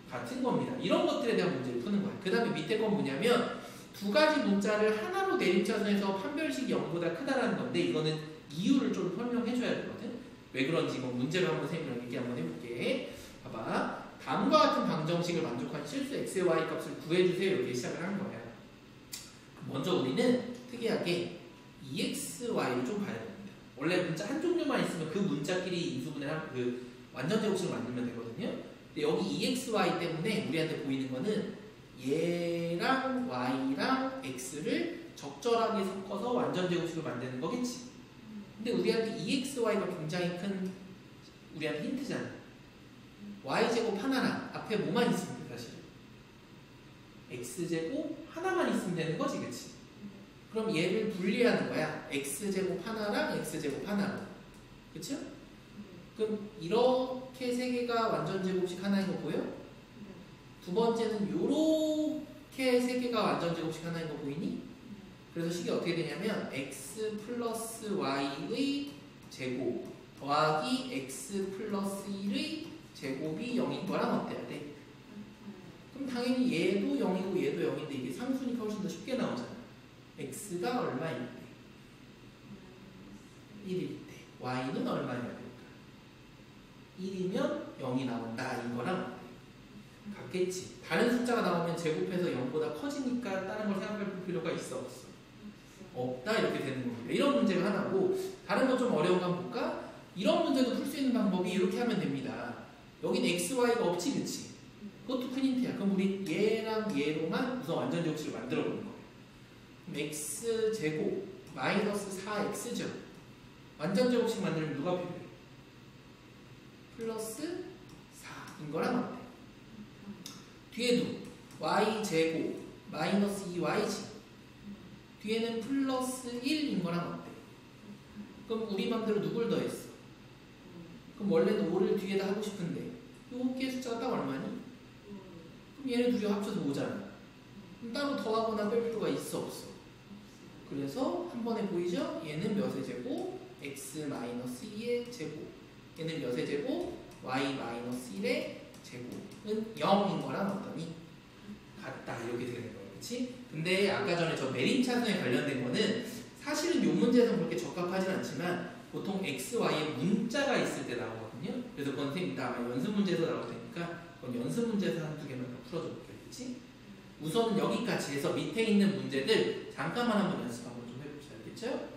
같은 겁니다. 이런 것들에 대한 문제를 푸는 거야. 그 다음에 밑에 건 뭐냐면 두 가지 문자를 하나로 내림차순에서 판별식이 0보다 크다라는 건데 이거는 이유를 좀 설명해 줘야 되거든. 왜 그런지 이거 문제로 한번 쌤이랑 얘기 한번 해볼게. 봐봐. 다음과 같은 방정식을 만족한 실수 x의 y 값을 구해주세요. 이렇게 시작을 한 거야. 먼저 우리는 특이하게 EXY를 좀 봐야 됩니다. 원래 문자 한 종류만 있으면 그 문자끼리 인수분해랑 그 완전 제곱식을 만들면 되거든요. 근데 여기 EXY 때문에 우리한테 보이는 거는 얘랑 Y랑 X를 적절하게 섞어서 완전 제곱식을 만드는 거겠지. 근데 우리한테 EXY가 굉장히 큰 우리한테 힌트잖아. Y제곱 하나랑 앞에 뭐만 있으면 돼, 사실. X제곱 하나만 있으면 되는 거지, 그치? 그럼 얘를 분리하는 거야. X제곱 하나랑 X제곱 하나로. 그쵸? 그럼 이렇게 세 개가 완전 제곱식 하나인 거 보여? 두 번째는 요렇게 세 개가 완전 제곱식 하나인 거 보이니? 그래서 식이 어떻게 되냐면 x 플러스 y의 제곱 더하기 x 플러스 1의 제곱이 0인 거랑 어때야 돼? 그럼 당연히 얘도 0이고 얘도 0인데 이게 상수니까 훨씬 더 쉽게 나오잖아. x가 얼마일 때? 1일 때. y는 얼마여야 될까? 1이면 0이 나온다. 이거랑 같겠지. 다른 숫자가 나오면 제곱해서 0보다 커지니까 다른 걸 생각할 필요가 있어 없어? 없다. 이렇게 되는 겁니다. 이런 문제가 하나고 다른 거 좀 어려운 거 한번 볼까? 이런 문제도 풀 수 있는 방법이 이렇게 하면 됩니다. 여기는 x, y가 없지, 그치? 그것도 큰 힌트야. 그럼 우리 얘랑 얘로만 우선 완전 제곱식을 만들어 보는 거예요. 그럼 x제곱 마이너스 4x죠. 완전 제곱식 만들면 누가 필요해? 플러스 4인 거랑 어때? 뒤에도 y제곱 마이너스 2y지. 뒤에는 플러스 1인 거랑 어때? 그럼 우리 맘대로 누굴 더했어? 그럼 원래는 5를 뒤에다 하고 싶은데 요 개의 숫자가 딱 얼마니? 그럼 얘네 둘이 합쳐서 5잖아. 그럼 따로 더하거나 뺄 필요가 있어 없어? 그래서 한 번에 보이죠? 얘는 몇의 제곱? x 마이너스 2의 제곱. 얘는 몇의 제곱? y 마이너스 1의 제곱은 0인 거랑 어떠니? 같다. 이렇게 되는 거예요. 그치? 근데 아까 전에 저 내림차순에 관련된 거는 사실은 이 문제에서는 그렇게 적합하진 않지만 보통 x, y에 문자가 있을 때 나오거든요. 그래서 그건 선생님 아마 연습 문제에서 나올 테니까 그건 연습 문제에서 한두 개만 더 풀어줘 볼게요. 그치? 우선은 여기까지 해서 밑에 있는 문제들 잠깐만 한번 연습 한번 좀 해봅시다. 알겠죠?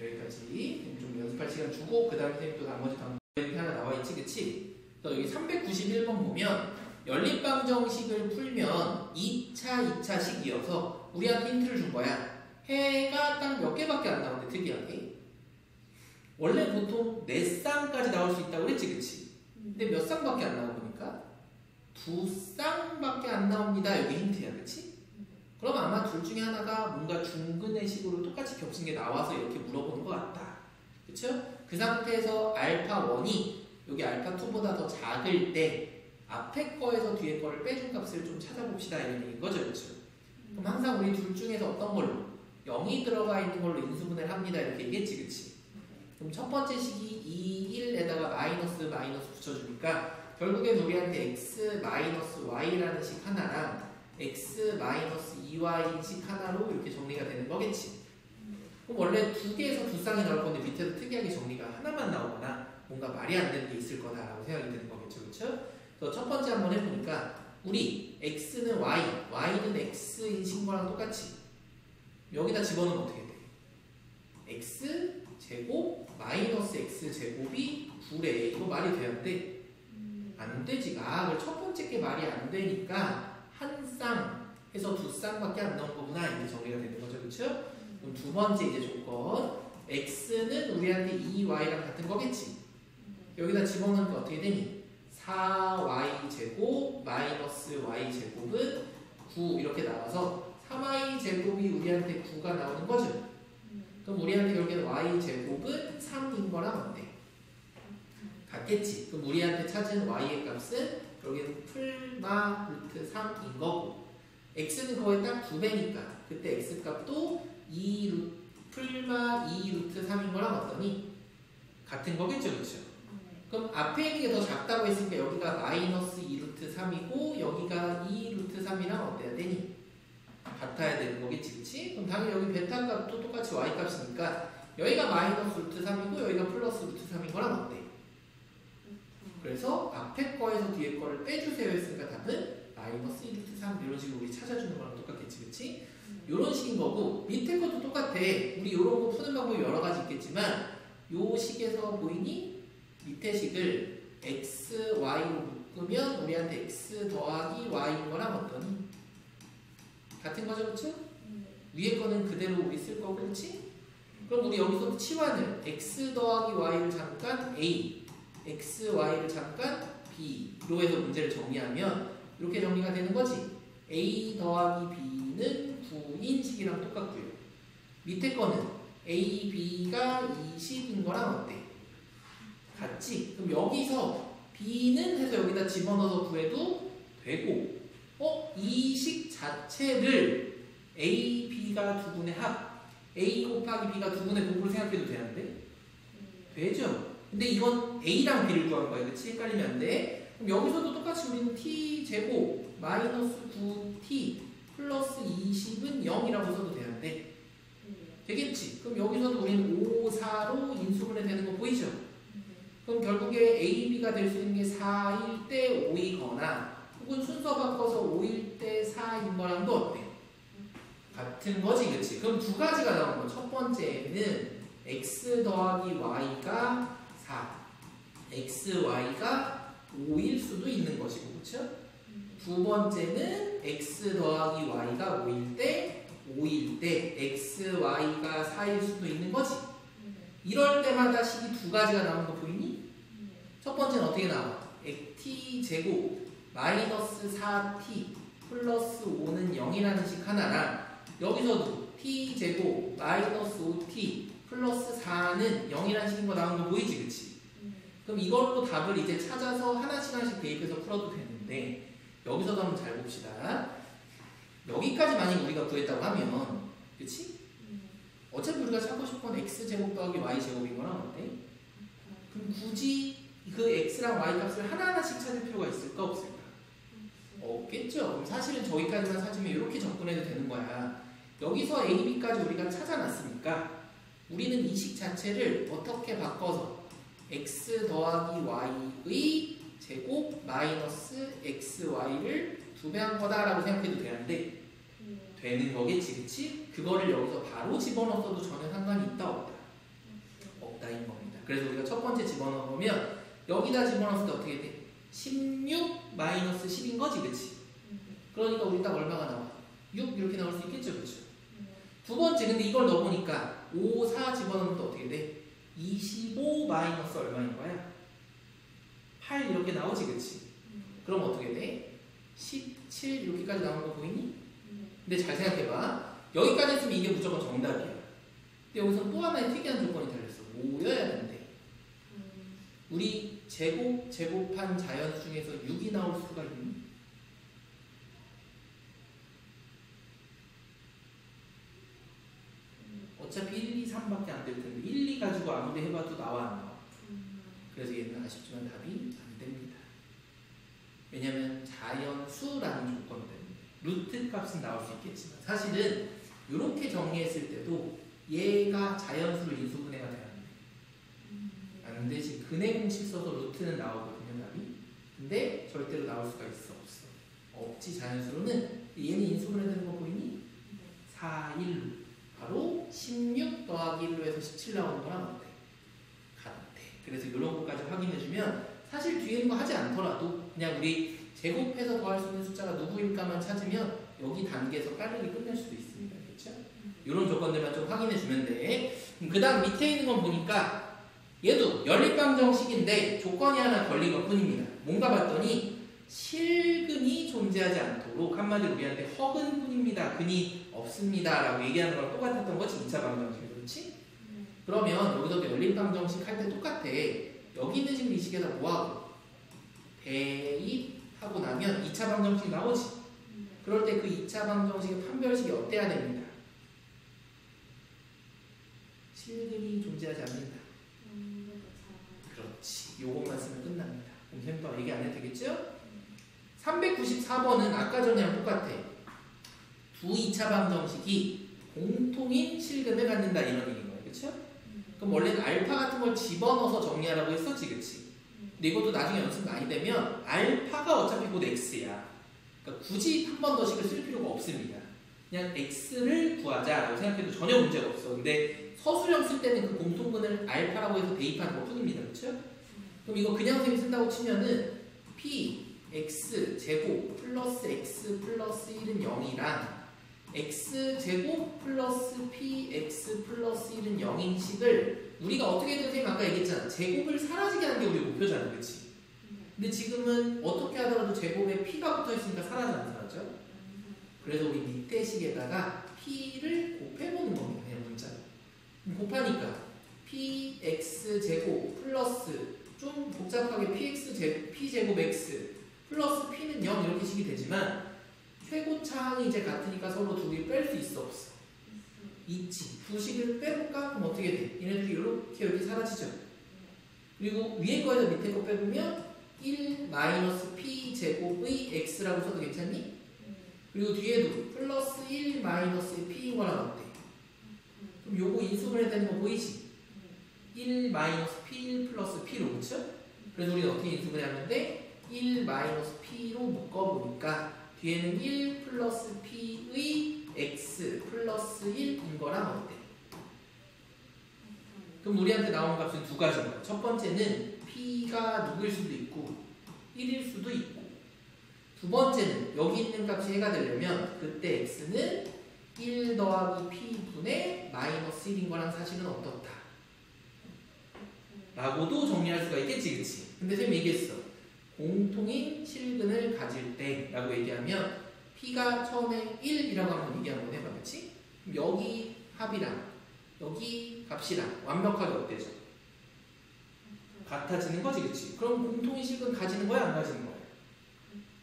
여기까지 좀 연습할 시간 주고 그 다음에 선생님 또 나머지 이렇게 하나 나와 있지, 그치? 여기 391번 보면 연립방정식을 풀면 2차식이어서 우리한테 힌트를 준 거야. 해가 딱 몇 개밖에 안 나오는데 특이하게. 원래 보통 4쌍까지 나올 수 있다고 그랬지, 그치? 근데 몇 쌍밖에 안 나오니까 2쌍밖에 안 나옵니다. 여기 힌트야, 그치? 그럼 아마 둘 중에 하나가 뭔가 중근의 식으로 똑같이 겹친 게 나와서 이렇게 물어보는 것 같다. 그쵸? 그 상태에서 알파1이 여기 알파2보다 더 작을 때 앞에 거에서 뒤에 거를 빼준 값을 좀 찾아봅시다. 이런 얘기인 거죠. 그렇죠? 그럼 항상 우리 둘 중에서 어떤 걸로? 0이 들어가 있는 걸로 인수분해를 합니다. 이렇게 얘기했지. 그치? 그럼 첫 번째 식이 2, 1에다가 마이너스 붙여주니까 결국엔 우리한테 x 마이너스 y라는 식 하나랑 x 마이너스 2y 식 하나로 이렇게 정리가 되는 거겠지. 그럼 원래 두 개에서 두 쌍이 나올 건데 밑에서 특이하게 정리가 하나만 나오거나 뭔가 말이 안 되는 게 있을 거다라고 생각이 드는 거겠죠. 그렇죠? 그래서 첫 번째 한번 해보니까 우리 x는 y, y는 x인 신거랑 똑같이 여기다 집어넣으면 어떻게 돼? x 제곱 마이너스 x 제곱이 9래. 이거 말이 돼야 돼? 안 되지. 그럼 첫 번째 게 말이 안 되니까 한 쌍 해서 두 쌍밖에 안 나온 거구나. 이렇게 정리가 되는 거죠. 그렇죠? 그럼 두 번째 이제 조건 x는 우리한테 2y랑 같은 거겠지. 여기다 집어넣으니까 어떻게 되니? 4y제곱 마이너스 y제곱은 9 이렇게 나와서 3y제곱이 우리한테 9가 나오는 거죠. 그럼 우리한테 여기는 y제곱은 3인 거랑 어때? 같겠지. 그럼 우리한테 찾은 y의 값은 여기는 풀마 루트 3인 거고 x는 거의 딱 2배니까 그때 x 값도 2 풀마 2 루트 3인 거랑 어떠니? 같은 거겠죠, 그렇죠? 그럼 앞에 있는 게 더 작다고 했으니까 여기가 마이너스 2 루트 3이고 여기가 2 루트 3이랑 어때야 되니? 같아야 되는 거겠지, 그치? 그럼 당연히 여기 베타 값도 똑같이 y 값이니까 여기가 마이너스 루트 3이고 여기가 플러스 루트 3인 거랑 어때? 그래서 앞에 거에서 뒤에 거를 빼주세요 했으니까 답은 마이너스 2 루트 3 이런 식으로 우리 찾아주는 거랑 똑같겠지, 그치? 이런 식인 거고 밑에 것도 똑같아. 우리 이런 거 푸는 방법이 여러 가지 있겠지만 요 식에서 보이니? 밑에 식을 x, y로 묶으면 우리한테 x 더하기 y인 거랑 어떠니? 같은 거죠, 그렇죠? 위에 거는 그대로 우리 쓸 거고, 그렇지? 그럼 우리 여기서 치환을 x 더하기 y를 잠깐 a, x, y를 잠깐 b로 해서 문제를 정리하면 이렇게 정리가 되는 거지. a 더하기 b는 9인 식이랑 똑같고요. 밑에 거는 a, b가 20인 거랑 어때? 같지? 그럼 여기서 b는 해서 여기다 집어넣어서 구해도 되고 이 식 자체를 a, b가 두 분의 합 a 곱하기 b가 두 분의 곱으로 생각해도 되는데? 되죠? 근데 이건 a랑 b를 구한 거야, 그치? 헷갈리면 안 돼. 그럼 여기서도 똑같이 우리는 t제곱 마이너스 9t 플러스 20은 0이라고 써도 되는데 되겠지? 그럼 여기서도 우리는 5, 4로 인수분해 되는 거 보이죠? 그럼 결국에 A, B가 될 수 있는 게 4일 때 5이거나 혹은 순서 바꿔서 5일 때 4인 거랑도 어때? 같은 거지, 그치? 그럼 두 가지가 나오는 거. 첫 번째는 x 더하기 y가 4, x, y가 5일 수도 있는 것이고, 그쵸? 두 번째는 x 더하기 y가 5일 때, x, y가 4일 수도 있는 거지. 이럴 때마다 식이 두 가지가 나오는 거 보이니? 첫 번째는 어떻게 나와? t제곱 마이너스 4t 플러스 5는 0이라는 식 하나랑 여기서도 t제곱 마이너스 5t 플러스 4는 0이라는 식인 거 나오는 거 보이지, 그치? 그럼 이걸로 답을 이제 찾아서 하나씩 대입해서 풀어도 되는데 여기서도 한번 잘 봅시다. 여기까지 만약 우리가 구했다고 하면, 그치? 어차피 우리가 찾고 싶은 건 x제곱 더하기 y제곱인 거랑 어때? 그럼 굳이 그 x랑 y 값을 하나하나씩 찾을 필요가 있을까 없을까? 없겠죠. 그럼 사실은 저기까지만 찾으면 이렇게 접근해도 되는 거야. 여기서 a, b까지 우리가 찾아놨으니까 우리는 이 식 자체를 어떻게 바꿔서 x 더하기 y의 제곱 마이너스 xy를 2배한 거다라고 생각해도 되는데 되는 거겠지, 그치? 그거를 여기서 바로 집어넣어도 전혀 상관이 있다 없다? 없다인 겁니다. 그래서 우리가 첫 번째 집어넣으면 여기다 집어넣었을 때 어떻게 돼? 16 마이너스 10인 거지, 그치? 그러니까 우리 딱 얼마가 나와? 6 이렇게 나올 수 있겠죠, 그쵸? 두 번째, 근데 이걸 넣어보니까 5, 4 집어넣으면 또 어떻게 돼? 25 마이너스 얼마인 거야? 8 이렇게 나오지, 그치? 그럼 어떻게 돼? 17 이렇게까지 나오는 거 보이니? 근데 잘 생각해봐. 여기까지 했으면 이게 무조건 정답이야. 근데 여기서 또 하나의 특이한 조건이 달렸어. 뭐여야 되는데? 우리 제곱한 자연수 중에서 6이 나올 수가 있니? 어차피 1, 2, 3밖에 안 될 텐데 1, 2 가지고 아무리 해봐도 나와 안 나와. 그래서 얘는 아쉽지만 답이 안 됩니다. 왜냐면 자연수라는 조건 때문에. 루트 값은 나올 수 있겠지만 사실은 이렇게 정리했을 때도 얘가 자연수로 인수분해가 돼야 안 되지. 근해 공식 써서 루트는 나오거든요, 답이. 근데 절대로 나올 수가 있어, 없어? 없지. 자연수로는. 얘는 인수분해되는 거 보이니? 4, 1로 바로 16 더하기 1로 해서 17 나오는 거랑 어때? 같아. 그래서 이런 것까지 확인해주면 사실 뒤에 있는 거 하지 않더라도 그냥 우리 제곱해서 더할 수 있는 숫자가 누구일까만 찾으면 여기 단계에서 빠르게 끝낼 수도 있습니다. 그렇죠? 이런 조건들만 좀 확인해 주면 돼. 그 다음 밑에 있는 건 보니까 얘도 연립방정식인데 조건이 하나 걸린 것 뿐입니다. 뭔가 봤더니 실근이 존재하지 않도록 한마디로 우리한테 허근 뿐입니다. 근이 없습니다. 라고 얘기하는 거랑 똑같았던 거지. 2차 방정식. 그렇지? 그러면 여기서도 연립방정식 할 때 똑같아. 여기 있는 식을 이 식에다 뭐하고? 대입하고 나면 2차 방정식이 나오지. 그럴 때 그 2차 방정식의 판별식이 어때야 됩니다. 실근이 존재하지 않는다. 그렇지. 요것만 쓰면 끝납니다. 그럼 쌤도 얘기 안 해도 되겠죠? 394번은 아까 전이랑 똑같아. 두 2차 방정식이 공통인 실근을 갖는다 이런 얘기인 거예요. 그렇죠? 그럼 원래는 알파 같은 걸 집어넣어서 정리하라고 했었지. 그치? 근데 이것도 나중에 연습 많이 되면 알파가 어차피 곧 x야. 그러니까 굳이 한 번 더 식을 쓸 필요가 없습니다. 그냥 x를 구하자라고 생각해도 전혀 문제가 없어. 근데 서술형 쓸 때는 그 공통근을 알파라고 해서 대입하는 것 뿐입니다. 그렇죠? 그럼 이거 그냥 쌤이 쓴다고 치면은 p x 제곱 플러스 x 플러스 1은 0이랑 x 제곱 플러스 px 플러스 1은 0인 식을 우리가 어떻게든 쌤 아까 얘기했잖아. 제곱을 사라지게 하는 게 우리 목표잖아. 그치? 근데 지금은 어떻게 하더라도 제곱에 p가 붙어있으니까 사라져 안 사라져? 그래서 우리 밑에 식에다가 p를 곱해보는 겁니다. 그냥 문자로. 곱하니까 px 제곱 플러스 좀 복잡하게 p제곱 x 플러스 p는 0 이렇게 식이 되지만 최고차항이 이제 같으니까 서로 두 개 뺄 수 있어 없어? 있지. 두 식을 빼볼까? 그럼 어떻게 돼? 얘네들이 이렇게 여기 사라지죠. 그리고 위에 거에서 밑에 거 빼보면 1 마이너스 p 제곱의 x라고 써도 괜찮니? 그리고 뒤에도 플러스 1 마이너스 p인 거랑 어때? 그럼 요거 인수분해 되는 거 보이지? 1 마이너스 p1 플러스 p로 그쵸? 그래서 우리는 어떻게 인수분해하면 돼? 1 마이너스 p로 묶어보니까 뒤에는 1 플러스 p의 x 플러스 1인 거랑 어때? 그럼 우리한테 나온 값은 두 가지인 거야. 첫 번째는 p가 누구일 수도 있고 1일 수도 있고 두 번째는 여기 있는 값이 해가 되려면 그때 x는 1 더하기 p분의 마이너스 1인 거랑 사실은 어떻다? 라고도 정리할 수가 있겠지. 그치? 근데 쌤이 얘기했어. 공통인 실근을 가질 때 라고 얘기하면 p가 처음에 1이라고 한번 얘기 한번 해봐. 그치? 여기 합이랑 여기 값이랑 완벽하게 어때져? 같아지는 거지. 그치? 그럼 공통인 실근 가지는 거야? 안 가지는 거야?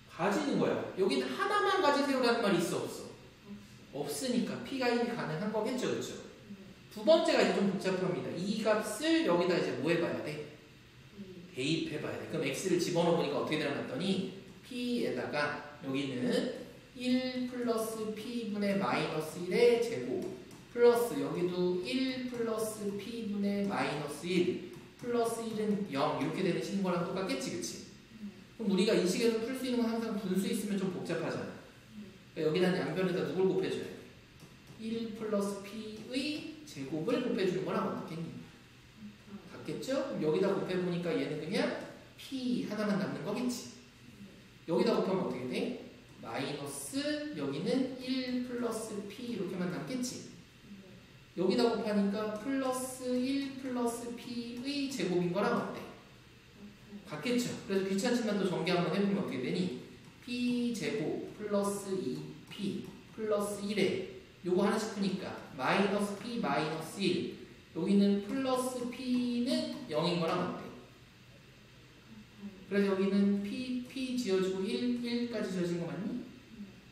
가지는 거야. 여기는 하나만 가지세요라는 말이 있어 없어? 없으니까 p가 1이 가능한 거겠죠. 그렇죠? 두 번째가 이제 좀 복잡합니다. 이 값을 여기다 이제 뭐 해봐야 돼? 대입해봐야 돼. 그럼 x를 집어넣어보니까 어떻게 되나 봤더니 p에다가 여기는 1 플러스 p분의 마이너스 1의 제곱 플러스 여기도 1 플러스 p분의 마이너스 1 플러스 1은 0 이렇게 되는 식인 거랑 똑같겠지. 그치? 그럼 우리가 이 식에서 풀 수 있는 건 항상 분수 있으면 좀 복잡하잖아. 그러니까 여기다 양변에다 누굴 곱해줘야 돼? 1 플러스 p의 제곱을 곱해주는 거랑 어떻겠니? 같겠죠? 그럼 여기다 곱해보니까 얘는 그냥 p 하나만 남는 거겠지. 여기다 곱하면 어떻게 돼? 마이너스 여기는 1 플러스 p 이렇게만 남겠지. 여기다 곱하니까 플러스 1 플러스 p의 제곱인 거랑 어때? 같겠죠. 그래서 귀찮지만 또 전개 한번 해보면 어떻게 되니? p 제곱 플러스 2p 플러스 1에 요거 하나씩 푸니까 마이너스 p 마이너스 1 여기는 플러스 p는 0인 거랑 어때? 그래서 여기는 p 지어주고 1까지 지어진 거 맞니?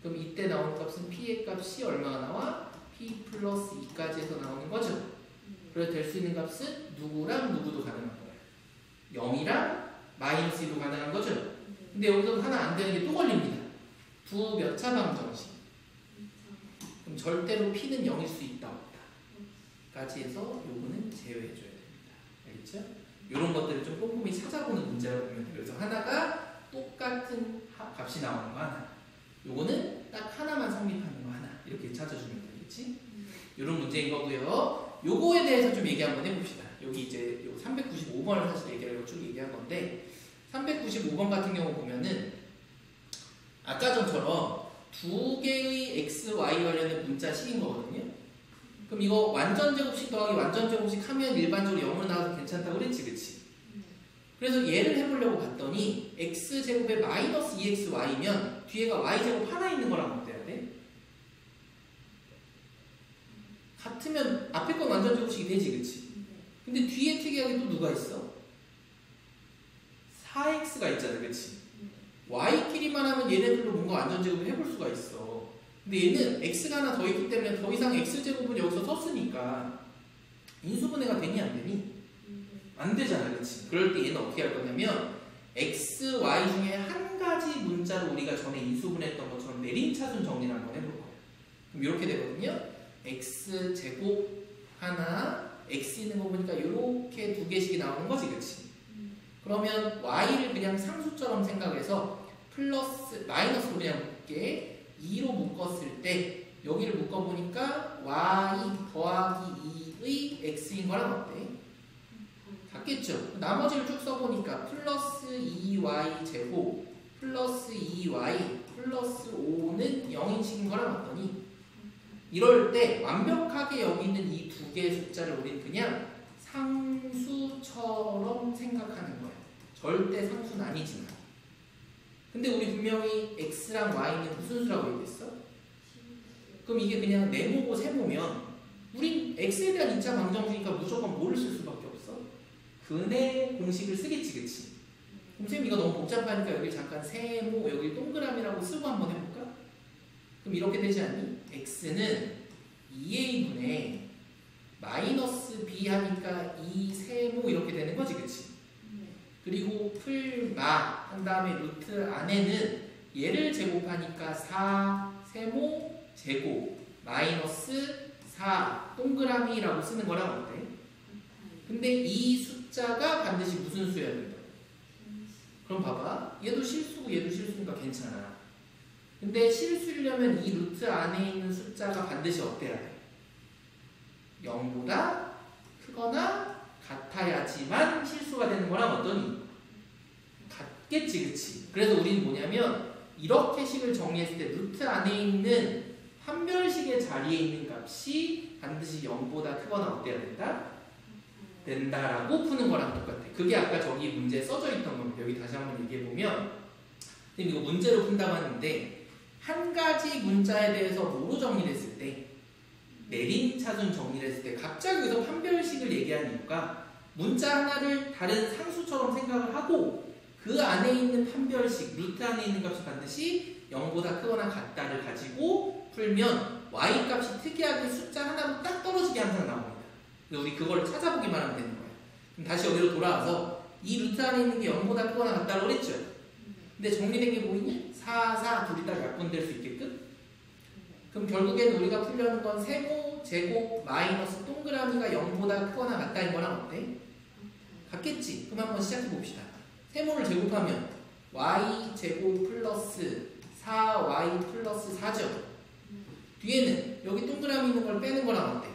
그럼 이때 나오는 값은 p의 값이 얼마가 나와? p 플러스 2까지 해서 나오는 거죠. 그래서 될 수 있는 값은 누구랑 누구도 가능한 거예요. 0이랑 마이너스 2도 가능한 거죠. 근데 여기서 하나 안 되는 게 또 걸립니다. 두 몇 차 방정식. 그럼 절대로 p는 0일 수 있다 없다 까지 해서 요거는 제외해줘야 됩니다. 알겠죠? 이런 것들을 좀 꼼꼼히 찾아보는 문제라고 보면 돼요. 그래서 하나가 똑같은 값이 나오는 거 하나, 요거는 딱 하나만 성립하는 거 하나 이렇게 찾아주면 되겠지? 이런 문제인 거고요. 요거에 대해서 좀 얘기 한번 해봅시다. 여기 이제 요 395번을 사실 얘기하려고 쭉 얘기한 건데 395번 같은 경우 보면은 아까 전처럼 두 개의 x, y 관련된 문자식인 거거든요. 그럼 이거 완전 제곱식 더하기 완전 제곱식 하면 일반적으로 0으로 나와서 괜찮다고 그랬지, 그치? 그래서 얘를 해보려고 봤더니 x제곱에 마이너스 2xy면 뒤에가 y제곱 하나 있는 거랑 어때야 돼? 같으면 앞에 건 완전 제곱식이 되지, 그치? 근데 뒤에 특이하게 또 누가 있어? 4x가 있잖아, 그치? y끼리만 하면 얘네들로 뭔가 완전 제곱을 해볼 수가 있어. 근데 얘는 x가 하나 더 있기 때문에 더 이상 x제곱은 여기서 썼으니까 인수분해가 되니 안 되니? 안 되잖아, 그치? 그럴 때 얘는 어떻게 할 거냐면 x, y 중에 한 가지 문자로 우리가 전에 인수분해했던 것처럼 내림차순 정리를 한번 해볼 거야. 그럼 이렇게 되거든요. x제곱 하나, x 있는 거 보니까 이렇게 두 개씩이 나오는 거지, 그치? 그러면 y를 그냥 상수처럼 생각해서 플러스, 마이너스로 그냥 묶게 2로 묶었을 때 여기를 묶어보니까 y 더하기 2의 x인 거랑 어때? 같겠죠? 나머지를 쭉 써보니까 플러스 2y 제곱 플러스 2y 플러스 5는 0인식인 거랑 어떠니? 이럴 때 완벽하게 여기 있는 이 두 개의 숫자를 우리는 그냥 상수처럼 생각하는 거야. 절대 상수는 아니지만. 근데 우리 분명히 x랑 y는 무슨 수라고 얘기했어? 그럼 이게 그냥 네모고 세모면 우린 x에 대한 2차 방정식이니까 무조건 뭐를 쓸 수밖에 없어? 근의 공식을 쓰겠지, 그치? 그럼 쌤 이거 너무 복잡하니까 여기 잠깐 세모, 여기 동그라미라고 쓰고 한번 해볼까? 그럼 이렇게 되지 않니? x는 2a분의 마이너스 b 하니까 2 세모 이렇게 되는 거지, 그치? 그리고 풀마 한 다음에 루트 안에는 얘를 제곱하니까 4 세모 제곱 마이너스 4 동그라미라고 쓰는 거랑 어때? 근데 이 숫자가 반드시 무슨 수여야 된다? 그럼 봐봐. 얘도 실수고 얘도 실수니까 괜찮아. 근데 실수려면 이 루트 안에 있는 숫자가 반드시 어때야 돼? 0보다 크거나 같아야지만 실수가 되는 거랑 어떠니? 같겠지, 그치? 그래서 우리는 뭐냐면 이렇게 식을 정리했을 때 루트 안에 있는 판별식의 자리에 있는 값이 반드시 0보다 크거나 어때야 된다? 된다라고 푸는 거랑 똑같아. 그게 아까 저기 문제에 써져 있던 겁니다. 여기 다시 한번 얘기해보면 이거 문제로 푼다고 하는데 한 가지 문자에 대해서 뭐로 정리를 했을 때 내림차순 정리를 했을 때 갑자기 여기서 판별식을 얘기하는 이유가 문자 하나를 다른 상수처럼 생각을 하고 그 안에 있는 판별식, 루트 안에 있는 값이 반드시 0보다 크거나 같다를 가지고 풀면 y값이 특이하게 숫자 하나로 딱 떨어지게 항상 나옵니다. 그래서 우리 그걸 찾아보기만 하면 되는 거예요. 그럼 다시 여기로 돌아와서 이 루트 안에 있는 게 0보다 크거나 같다고 그랬죠? 근데 정리된 게 보이니? 4, 4 둘이 딱 약분될 수 있게끔? 그럼 결국엔 우리가 풀려는 건 세모, 제곱, 마이너스 동그라미가 0보다 크거나 같다인 거랑 어때? 같겠지? 그럼 한번 시작해 봅시다. 세모를 제곱하면 y제곱 플러스 4y 플러스 4죠? 뒤에는 여기 동그라미 있는 걸 빼는 거랑 어때?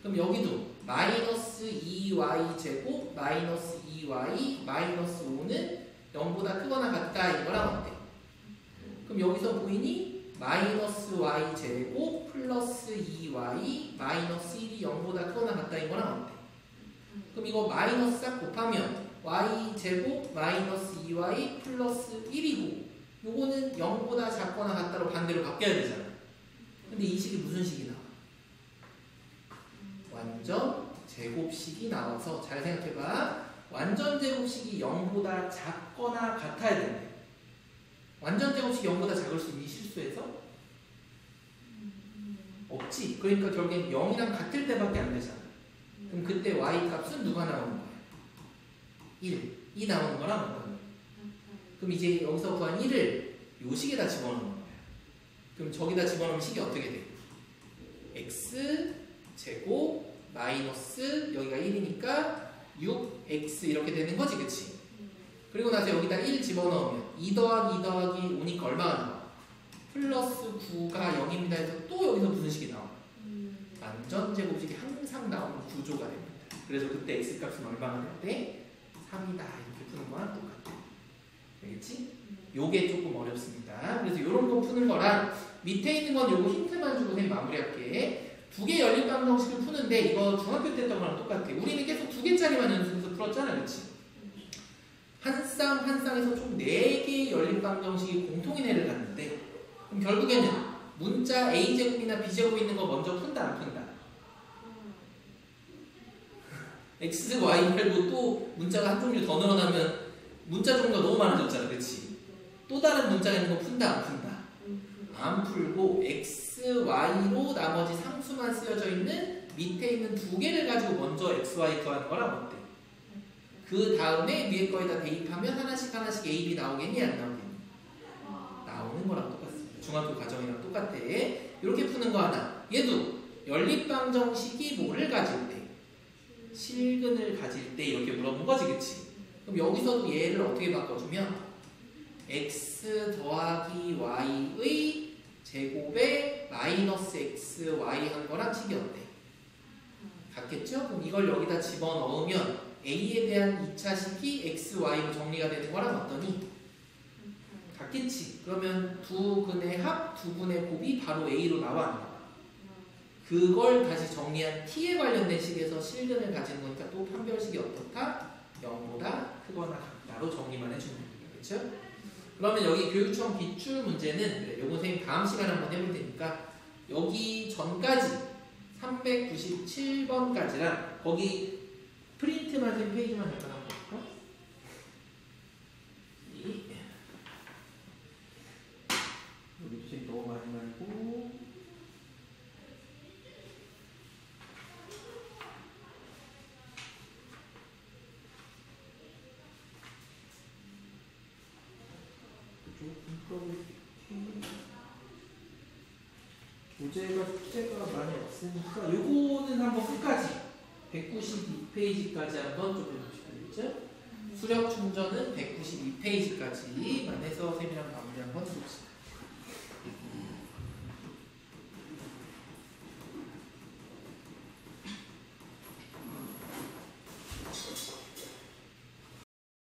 그럼 여기도 마이너스 2y 제곱 마이너스 2y 마이너스 5는 0보다 크거나 같다 이거랑 어때? 그럼 여기서 보이니? 마이너스 y 제곱 플러스 2y 마이너스 1이 0보다 크거나 같다 이거랑 어때? 그럼 이거 마이너스 싹 곱하면 y 제곱 마이너스 2y 플러스 1이고 요거는 0보다 작거나 같다로 반대로 바뀌어야 되잖아. 근데 이 식이 무슨 식이 나와? 완전 제곱식이 나와서 잘 생각해봐. 완전 제곱식이 0보다 작거나 같아야 되는데 완전 제곱식이 0보다 작을 수 있니? 실수해서? 없지. 그러니까 결국엔 0이랑 같을 때밖에 안 되잖아. 그럼 그때 y값은 누가 나오는 거야? 1. 2 나오는 거랑 어떤? 그럼 이제 여기서 구한 1을 요 식에다 집어넣는 거야. 그럼 저기다 집어넣으면 식이 어떻게 돼? x 제곱 마이너스 여기가 1이니까 6x 이렇게 되는 거지, 그치? 그리고 나서 여기다 1 집어넣으면 2 더하기 2 더하기 5니까 얼마가 나와? 플러스 9가 0입니다 해서 또 여기서 무슨 식이 나와? 완전 제곱식이 항상 나오는 구조가 됩니다. 그래서 그때 x값은 얼마가 될 때? 3이다 이렇게 푸는 거랑 똑같아. 알겠지? 요게 조금 어렵습니다. 그래서 요런 거 푸는 거랑 밑에 있는 건 요거 힌트만 주고 그냥 마무리할게. 두 개 연립방 정식을 푸는데 이거 중학교 때 했던 거랑 똑같아. 우리는 계속 두 개짜리만 연습해서 풀었잖아, 그렇지? 한 쌍에서 총 4개의 연립방 정식이 공통인 애를 갖는데 그럼 결국에는 문자 a제곱이나 b제곱 있는 거 먼저 푼다, 안 푼다? x, y 말고 또 문자가 한 종류 더 늘어나면 문자 종류가 너무 많아졌잖아, 그렇지? 또 다른 문자가 있는 거 푼다, 안 푼다? 안 풀고 x, y로 나머지 상수만 쓰여져 있는 밑에 있는 두 개를 가지고 먼저 x, y 구하는 거랑 어때? 그 다음에 위에 거에다 대입하면 하나씩 A, B 나오겠니? 안 나오겠니? 나오는 거랑 똑같습니다. 중학교 과정이랑 똑같아. 이렇게 푸는 거 하나. 얘도 연립방 정식이 뭐를 가질 때? 실근을 가질 때 이렇게 물어본 거지, 그치? 그럼 여기서도 얘를 어떻게 바꿔주면 x 더하기 y의 제곱에 마이너스 x, y 한 거랑 식이 어때? 같겠죠? 그럼 이걸 여기다 집어넣으면 a에 대한 2차식이 x, y로 정리가 되는 거랑 어떠니? 같겠지? 그러면 두 근의 합, 두 근의 곱이 바로 a로 나와. 그걸 다시 정리한 t에 관련된 식에서 실근을 가지는 거니까 또 판별식이 어떻다? 0보다 크거나 같다로 정리만 해주는 겁니다. 그렇죠? 그러면 여기 교육청 기출 문제는 그래, 요거 선생님 다음 시간에 한번 해볼 테니까 여기 전까지 397번까지랑 거기 프린트만 된 페이지만 잠깐 한번 볼까? 여기 선생님 너무 많이 말고 숙제가 많이 없으니까 요거는 한번 끝까지 192페이지까지 한번 좀 해주시죠. 수력 충전은 192페이지까지만 해서 세미나 마무리 한번 해봅시다.